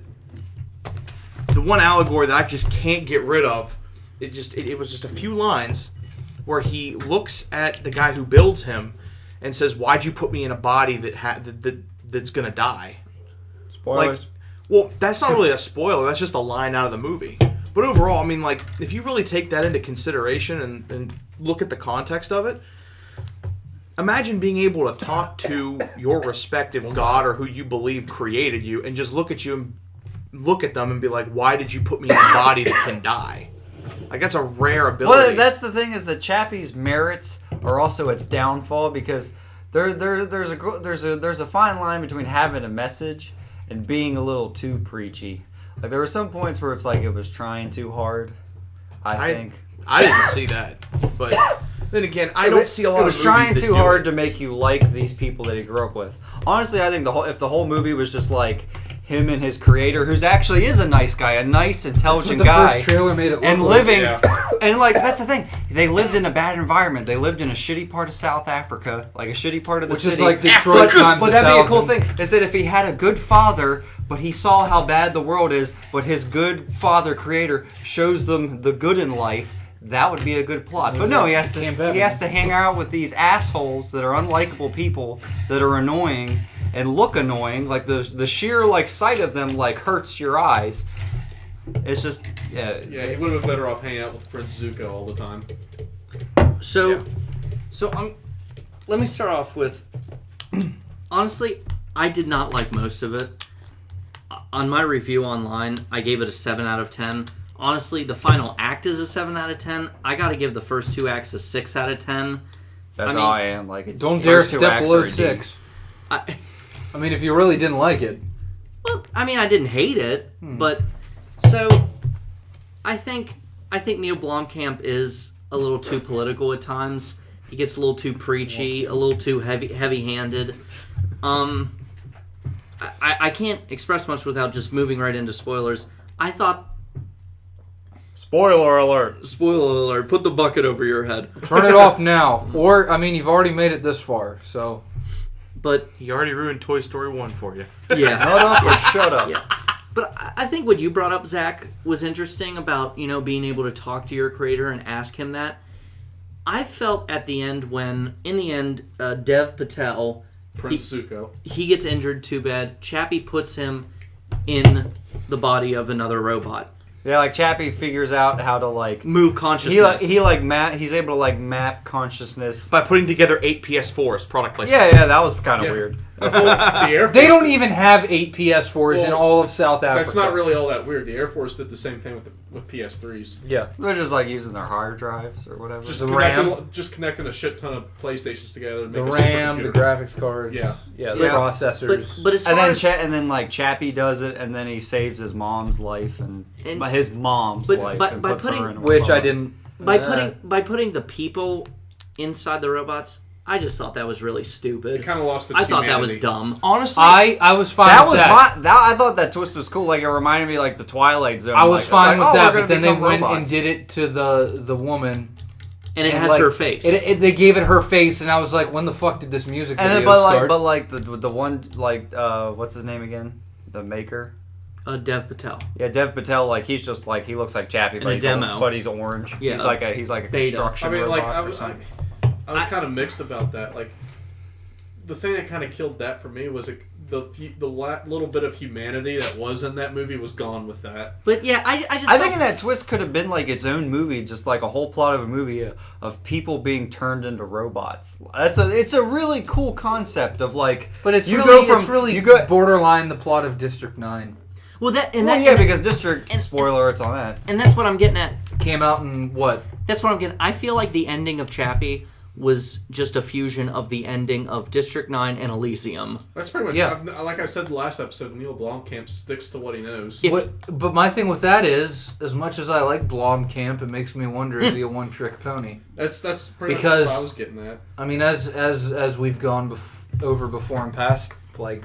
the one allegory that I just can't get rid of, it was just a few lines where he looks at the guy who builds him and says, "Why'd you put me in a body that's gonna die?" Spoilers. Well, that's not really a spoiler. That's just a line out of the movie. But overall, I mean, like, if you really take that into consideration and look at the context of it, imagine being able to talk to your respective god or who you believe created you and just look at them and be like, "Why did you put me in a body that can die?" Like, that's a rare ability. Well, that's the thing, is that Chappie's merits are also its downfall, because there's a fine line between having a message and being a little too preachy. Like, there were some points where it's like it was trying too hard. I think I didn't see that, but then again, I don't see a lot of movies it was trying that too do hard it. to make you like these people that he grew up with. Honestly, I think if the whole movie was just like him and his creator, who's actually is a nice guy, a nice, intelligent the guy, first trailer made it look and like. living, and like that's the thing, they lived in a bad environment. They lived in a shitty part of South Africa, like a shitty part of the Which city. is like Detroit times But that'd be a cool 1,000. thing, is that if he had a good father, but he saw how bad the world is, but his good father creator shows them the good in life, that would be a good plot. But no, he has to hang out with these assholes that are unlikable people that are annoying and look annoying. Like the sheer like sight of them like hurts your eyes. It's just Yeah, he would have been better off hanging out with Prince Zuko all the time. So let me start off with, honestly, I did not like most of it. On my review online, I gave it a 7 out of 10. Honestly, the final act is a 7 out of 10. I gotta give the first 2 acts a 6 out of 10. that's how I am. Like Don't dare first 2 step acts below are a D. 6. I mean, if you really didn't like it. Well, I mean, I didn't hate it, but so I think Neil Blomkamp is a little too political at times. He gets a little too preachy, a little too heavy-handed. I can't express much without just moving right into spoilers. I thought, Spoiler alert. spoiler alert, put the bucket over your head. Turn it off now. Or, I mean, you've already made it this far, so. But He already ruined Toy Story 1 for you. yeah, Shut up or shut up. yeah. But I think what you brought up, Zach, was interesting about, being able to talk to your creator and ask him that. I felt at the end Dev Patel, Prince Zuko. he gets injured too bad. Chappie puts him in the body of another robot. Yeah, like Chappie figures out how to like Move consciousness. he's able to like map consciousness. By putting together 8 PS4s, product placement. Yeah, that was kind of Yeah. weird. The Air Force, They don't even have 8 PS4s in Well, all of South Africa. That's not really all that weird. The Air Force did the same thing with PS3s. Yeah. They're just like using their hard drives or whatever. Just The RAM. connecting a shit ton of PlayStations together to make The a RAM, the supercomputer. graphics cards. Yeah. Yeah, the Yeah. processors. but as far and as then like Chappie does it, and then he saves his mom's life and his mom's but life, by and puts putting- her in a which I robot. didn't. by putting the people inside the robots, I just thought that was really stupid. It kind of lost its I thought that was humanity. dumb. Honestly, I was fine That with was that. I thought that twist was cool. Like it reminded me like the Twilight Zone. I was like, fine it's like, with oh, that, we're but then they gonna went become and robots. did it to the woman. And it and, has like, her face. They gave it her face, and I was like, when the fuck did this music And video then, start? but like the one like what's his name again? The maker. Dev Patel. Yeah, Dev Patel. Like he's just like he looks like Chappie, In but a he's demo. but he's orange. Yeah, he's like a beta. construction I mean, robot like I or was something. kind of mixed about that. Like the thing that kind of killed that for me was the little bit of humanity that was in that movie was gone with that. But yeah, I just I felt- think that twist could have been like its own movie, just like a whole plot of a movie of people being turned into robots. It's a really cool concept of like. but it's you really, go from it's really you go. borderline the plot of District 9. well that and Well, that yeah, and that- because District spoiler, it's on that. and that's what I'm getting at. Came out in what? That's what I'm getting. I feel like the ending of Chappie was just a fusion of the ending of District 9 and Elysium. That's pretty much. Yeah. Like I said in the last episode, Neil Blomkamp sticks to what he knows. But my thing with that is, as much as I like Blomkamp, it makes me wonder, is he a one-trick pony? That's pretty Because- much what I was getting at. I mean, as we've gone over before in past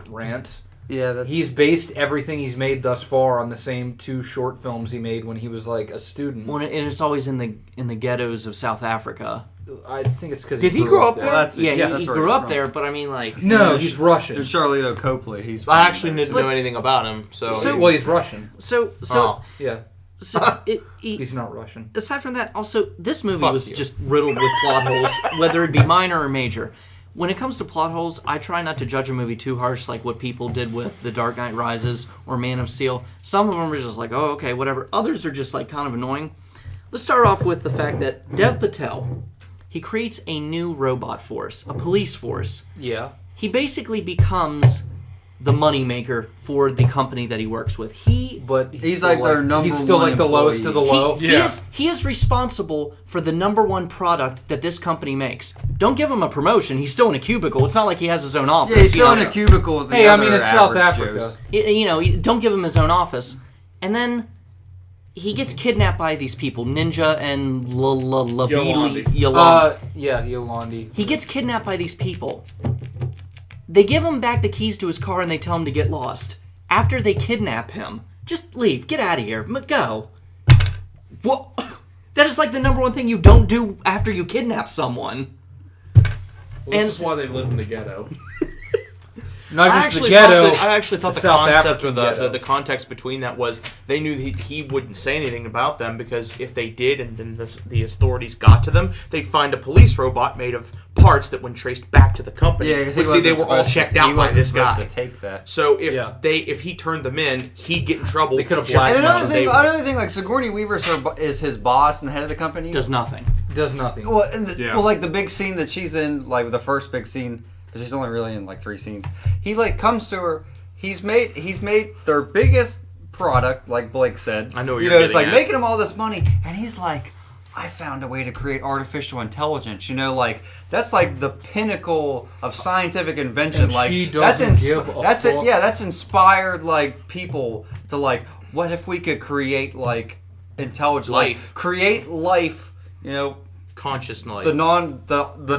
rants, Yeah, he's based everything he's made thus far on the same 2 short films he made when he was like a student. Well, and it's always in the ghettos of South Africa. I think it's because Did he grow up there? Well, that's, Yeah, that's he where grew he's up from. there, but I mean, like... No, he's And Russian. Charlito Copley, he's. I actually from didn't there, know anything about him, so. Well, he's Russian. So Oh. Yeah, he's not Russian. aside from that, also, this movie Fuck was you. just riddled with plot holes, whether it be minor or major. When it comes to plot holes, I try not to judge a movie too harsh, like what people did with The Dark Knight Rises or Man of Steel. Some of them are just like, oh, okay, whatever. Others are just like kind of annoying. Let's start off with the fact that Dev Patel, he creates a new robot force, a police force. Yeah. He basically becomes the moneymaker for the company that he works with. But He's still like their number He's still one like the lowest of the employee. low. He is responsible for the number one product that this company makes. Don't give him a promotion. He's still in a cubicle. It's not like he has his own office. Yeah, he's you still know? in a cubicle with the Hey, I other mean, it's South average Africa. Joes. You know, don't give him his own office. And then he gets kidnapped by these people, Ninja and Yolandi. Yolandi. Yeah, Yolandi. He gets kidnapped by these people. They give him back the keys to his car and they tell him to get lost. After they kidnap him, just leave. Get out of here. Go. What? That is like the number one thing you don't do after you kidnap someone. Well, And- this is why they live in the ghetto. Not I just the actually, ghetto. I actually thought the South concept African or ghetto. the context between that was they knew he wouldn't say anything about them because if they did and then the authorities got to them, they'd find a police robot made of parts that when traced back to the company Yeah, because would see they were all checked out by this guy. To take that. So Yeah. if he turned them in, he'd get in trouble. They could've just as And much as they would. another thing, like Sigourney Weaver is his boss and the head of the company. Does nothing. Does nothing. Well, Yeah. well, like the big scene that she's in, like the first big scene, because she's only really in like 3 scenes. He like comes to her. He's made their biggest product, like Blake said. I know what you you're know, it's like getting at. making him all this money, and he's like, I found a way to create artificial intelligence. You know, like that's like the pinnacle of scientific invention. And like she that's doesn't give a that's it. fuck. Yeah, that's inspired like people to like, what if we could create like intelligent Life. create life. You know, Conscious life. the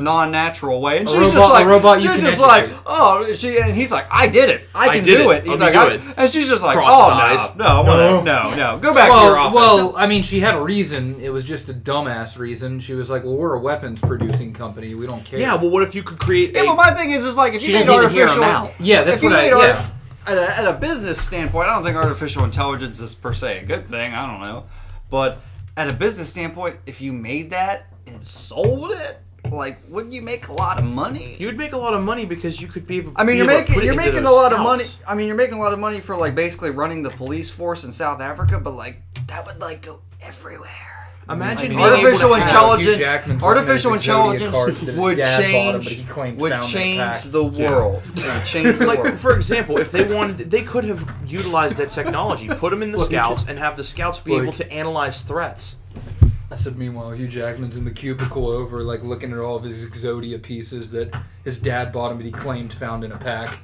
non-natural way, and she's robot- just like, a robot you she's can just like, educate. oh, and he's like, I did it, I can did do it. it. He's Let like, me do it. and she's just like, Cross oh his eyes. no, go back to your office. Well, I mean, she had a reason. It was just a dumbass reason. She was like, "Well, we're a weapons producing company. We don't care." yeah, well, what if you could create yeah, a... but my thing is like, if She you made doesn't even hear him artificial, out. Yeah, that's if you what I. made Yeah. at a business standpoint, I don't think artificial intelligence is per se a good thing. I don't know, but at a business standpoint, if you made that and sold it, like, wouldn't you make a lot of money? You'd make a lot of money because you could be able I mean, be you're able to put making it into a those lot of money. scouts. I mean, you're making a lot of money for like basically running the police force in South Africa, but like that would like go everywhere. Imagine Like, being artificial able to have- intelligence, Hugh Jackman's looking at his Exodia card that his would dad bought him, but he change claimed found it in a pack. the world. It would change the Like, world. for example, if they wanted, they could have utilized that technology, put them in the scouts, and have the scouts be able to analyze threats. I said, meanwhile, Hugh Jackman's in the cubicle over, like, looking at all of his Exodia pieces that his dad bought him, but he claimed found in a pack.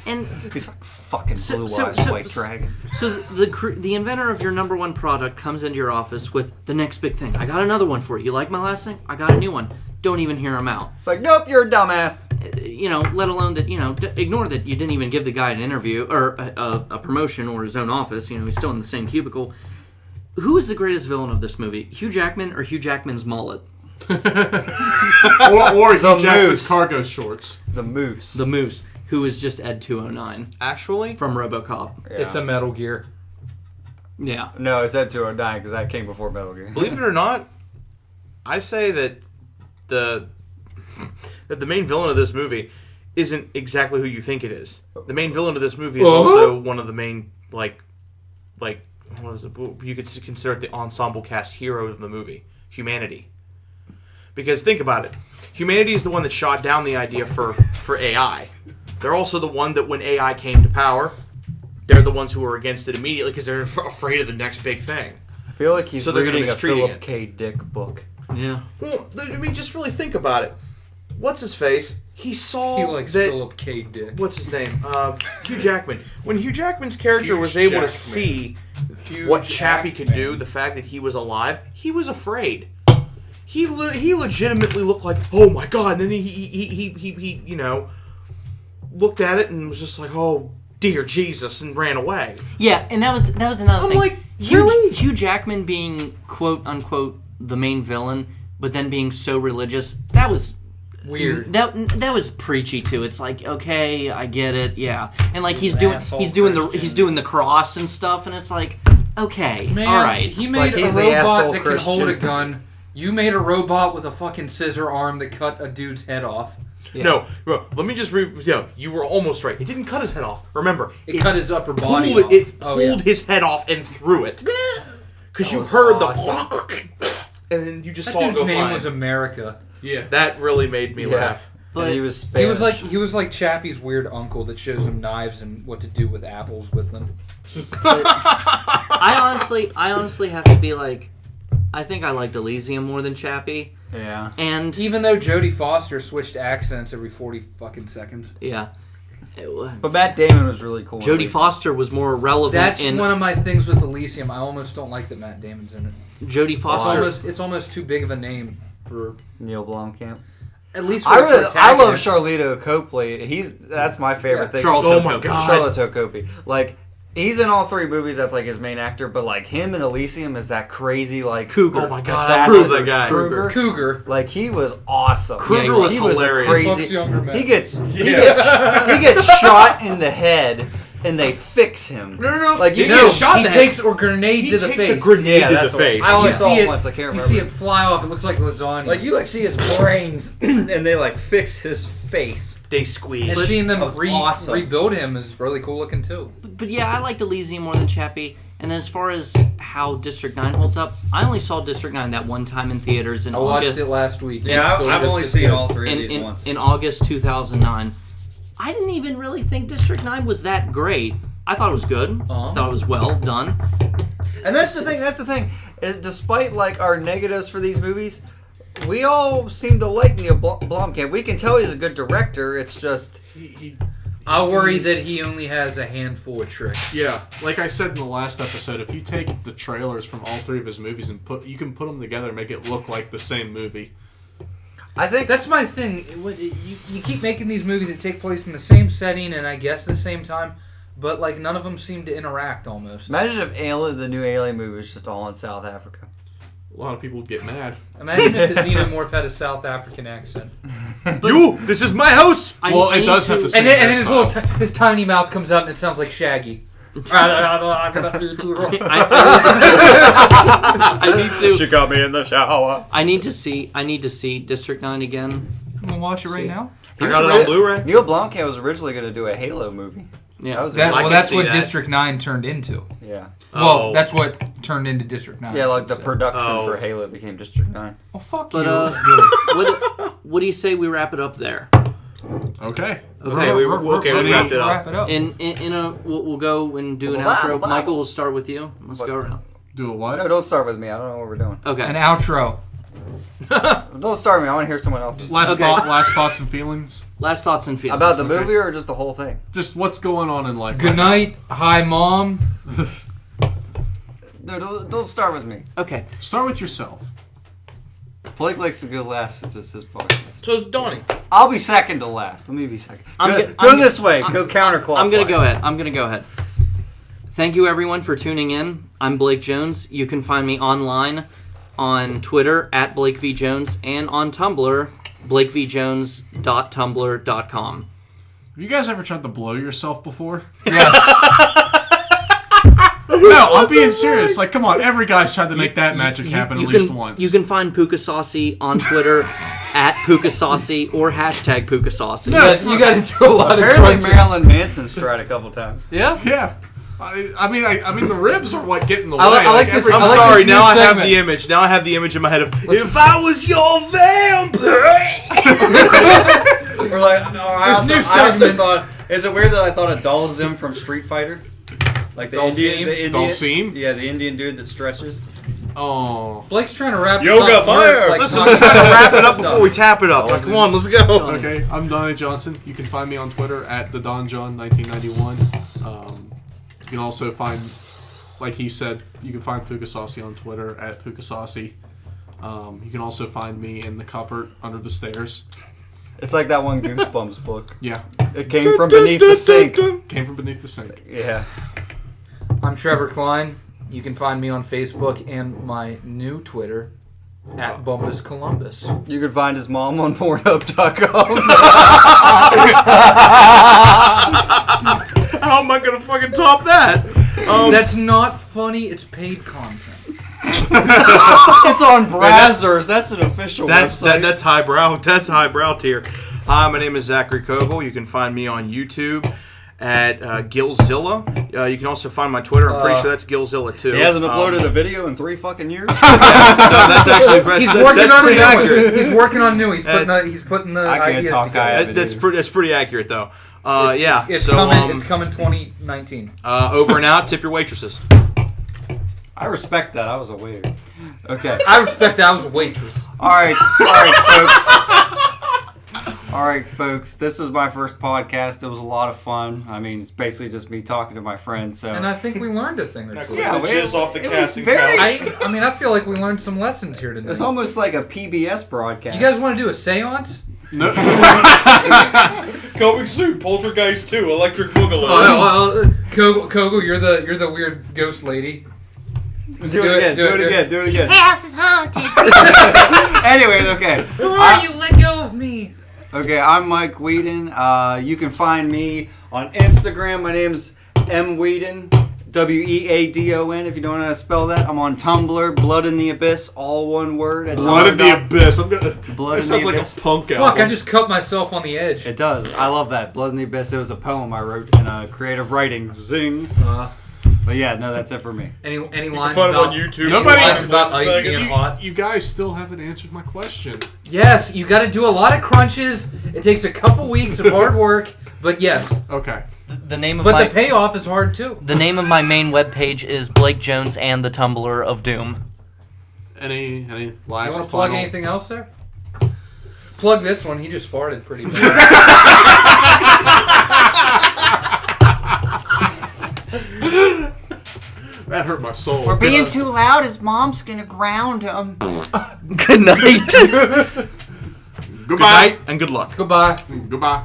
And He's like fucking So- blue so- eyes so- white dragon. so the inventor of your number one product comes into your office with the next big thing. I got another one for you. You like my last thing? I got a new one. Don't even hear him out. It's like, nope, you're a dumbass. You know, let alone that, you know, ignore that you didn't even give the guy an interview or a promotion or his own office. You know, he's still in the same cubicle. Who is the greatest villain of this movie? Hugh Jackman or Hugh Jackman's mullet? or The Hugh Jackman's Moose. cargo shorts. The moose. The Moose, who is just Ed 209 Actually, from RoboCop. It's a Metal Gear. Yeah. No, it's at 209 because that came before Metal Gear. believe it or not, I say that the main villain of this movie isn't exactly who you think it is. The main villain of this movie is also one of the main like what is it? You could consider it the ensemble cast hero of the movie, humanity. Because think about it, humanity is the one that shot down the idea for AI. They're also the one that when AI came to power, they're the ones who were against it immediately because they're afraid of the next big thing. I feel like he's So they're gonna reading a mistreating Philip it. K. Dick book. Yeah. Well, I mean, just really think about it. What's his face? He saw He likes that. Philip K. Dick. What's his name? Hugh Jackman. When Hugh Jackman's character Hugh was able Jackman. to see what Chappie could do, the fact that he was alive, he was afraid. He legitimately looked like, oh my god. And then he looked at it and was just like, oh dear Jesus, and ran away. Yeah, and that was another I'm thing. like, really? Hugh Jackman being quote unquote the main villain, but then being so religious, that was Weird. That was preachy too. It's like, okay, I get it, yeah. And like he's asshole doing Christian. the cross and stuff, and it's like, okay, Man, all right. he It's made like a he's the robot asshole that can hold a Christian. gun. You made a robot with a fucking scissor arm that cut a dude's head off. Yeah. No, bro, let me just you were almost right. It didn't cut his head off. Remember, It cut his upper body pulled off. it Oh, pulled yeah. his head off and threw it. Because you was heard awesome. the and then you just That saw it dude's go name flying. was America. Yeah. That really made me laugh. But And he was He Spanish. was like Chappie's weird uncle that shows him knives and what to do with apples with them. I honestly have to be like, I think I liked Elysium more than Chappie, Yeah. and Even though Jodie Foster switched accents every 40 fucking seconds. yeah. But Matt Damon was really cool. Jodie Foster was more relevant That's in one of my things with Elysium. I almost don't like that Matt Damon's in it. Jodie Foster. It's almost too big of a name for Neil Blomkamp. at least. For I a love protagonist. Charlito Copley. That's my favorite Yeah, thing. Charlton Oh my Copley. God. Charlito Copley. Like, he's in all three movies. That's like his main actor. But like him in Elysium is that crazy like Cougar. Oh my god, assassin. I love that guy. Kruger. Cougar. Like he was awesome. Kruger was he hilarious. was a Fucks crazy. younger men. He gets shot in the head, and they fix him. No. Like you He see gets a shot in he the takes head. a grenade He to the takes face. a grenade Yeah, to that's the what- face. I only You saw see it it once. I can't You remember. see it fly off. It looks like lasagna. Like you see his brains, and they like fix his face. They squeeze. and seeing them That was awesome. rebuild him is really cool looking too. But yeah, I liked Elysium more than Chappie. And then as far as how District 9 holds up, I only saw District 9 that one time in theaters in I watched August. it last week. Yeah, It's still I've just only as seen good. all three of in, these in, once. in August 2009. I didn't even really think District 9 was that great. I thought it was good. Uh-huh. I thought it was well done. And that's the thing. That's the thing. Despite like our negatives for these movies, we all seem to like Neil Blomkamp. We can tell he's a good director. It's just I worry that he only has a handful of tricks. Yeah, like I said in the last episode, if you take the trailers from all three of his movies and you can put them together and make it look like the same movie. I think That's my thing. You keep making these movies that take place in the same setting and I guess the same time, but like none of them seem to interact almost. imagine if the new Alien movie was just all in South Africa. A lot of people would get mad. Imagine if the Xenomorph had a South African accent. You, this is my house. Well, it need does have to- the same And then his hairstyle. little his tiny mouth comes out and it sounds like Shaggy. I need to. got me in the shower. I need to see District 9 again. I'm gonna watch it right now. I got it on Blu-ray. Neil Blomkamp was originally going to do a Halo movie. Yeah. That was I can that's see what that. District 9 turned into. yeah. Oh. That's what turned into District 9. Yeah, I like should the say. production Oh. for Halo became District 9. Oh fuck But you. It was good. what do you say we wrap it up there? Okay. Okay. we wrapped it up. Wrap it up. We'll go and do an Blah, outro. blah, Michael, we'll start with you. Let's What? go around. Do a what? No, don't start with me. I don't know what we're doing. Okay. An outro. Don't start with me. I want to hear someone else's. Last Okay. last thoughts and feelings. Last thoughts and feelings. About the movie or just the whole thing? Just what's going on in life. Good night. Hi, Mom. No, don't start with me. Okay. Start with yourself. Blake likes to go last since it's his podcast. So it's Donnie. I'll be second to last. Let me be second. Go I'm this way. Go counterclockwise. I'm gonna go ahead. Thank you everyone for tuning in. I'm Blake Jones. You can find me online on Twitter at Blake V Jones and on Tumblr blakevjones.tumblr.com. Have you guys ever tried to blow yourself before? Yes. No, I'm being serious. Like, come on, every guy's tried to make that magic happen at least once. You can find Puka Saucy on Twitter at Puka Saucy or hashtag Puka Saucy. No. You got to do a lot of Apparently crunches. Marilyn Manson's tried a couple times. Yeah. Yeah. I mean, the ribs are what get in the way. I like this- every I I'm like time- sorry. this new Now I have segment. the image. Now I have the image in my head of if I was your vampire. Or like, I This new also segment. thought, is it weird that I thought of Dalsim from Street Fighter? Like the Dalsim? Indian, Dalsim? Yeah, the Indian dude that stretches. Oh. Blake's trying to wrap Yoga this up. fire! Like, Listen, we're trying to wrap it up before we tap it up. Like, come on, let's go. Okay, I'm Donnie Johnson. You can find me on Twitter at thedonjohn1991. You can also find, like he said, you can find Puka Saucy on Twitter at Puka Saucy. You can also find me in the cupboard under the stairs. It's like that one Goosebumps book. Yeah, It came from beneath the sink. came from beneath the sink. Yeah. I'm Trevor Klein. You can find me on Facebook and my new Twitter at Bumpus Columbus. You could find his mom on Pornhub.com. How am I gonna fucking top that? That's not funny. It's paid content. It's on Brazzers. That's an official website. That's highbrow. That's highbrow tier. Hi, my name is Zachary Kogel. You can find me on YouTube at Gilzilla. You can also find my Twitter. I'm pretty sure that's Gilzilla too. He hasn't uploaded a video in 3 fucking years. No, that's actually He's working on pretty new. accurate. He's working on new. He's putting the I can't ideas talk. together. That's pretty accurate though. Yeah. It's so coming. It's coming 2019. over and out. Tip your waitresses. I respect that. I was a waiter. Okay. I respect that. I was a waitress. All right, folks. All right, folks. This was my first podcast. It was a lot of fun. I mean, it's basically just me talking to my friends. So. And I think we learned a thing or two. Yeah, the jizz off the it was casting very- couch. I mean, I feel like we learned some lessons here tonight. It's almost like a PBS broadcast. You guys want to do a seance? No. Coming soon, Poltergeist 2, Electric Boogaloo. Oh, Kogel, you're the weird ghost lady. Do it again. Do it again. Do it again. House is haunted. Anyways, okay. Who are you? Let go of me. Okay, I'm Mike Whedon. You can find me on Instagram. My name's M. Whedon. Weadon. If you don't know how to spell that. I'm on Tumblr. Blood in the Abyss. All one word. At Blood in the tumblr.com. Abyss. I'm gonna. Blood That in sounds the like Abyss. a punk Fuck! album. I just cut myself on the edge. It does. I love that. Blood in the Abyss. It was a poem I wrote in creative writing. Zing. But yeah, no, that's it for me. Any lines find him about on YouTube. Any Nobody- lines about ice You- being hot? You guys still haven't answered my question. Yes, you got to do a lot of crunches. It takes a couple weeks of hard work, but yes. Okay. The name of But my the payoff is hard too. the name of my main webpage is Blake Jones and the Tumblr of Doom. Any You last want to plug final- anything else there? Plug this one. He just farted pretty bad. That hurt my soul. We're being too loud. His mom's gonna ground him. Good night. Goodbye. Good night and good luck. Goodbye. Goodbye.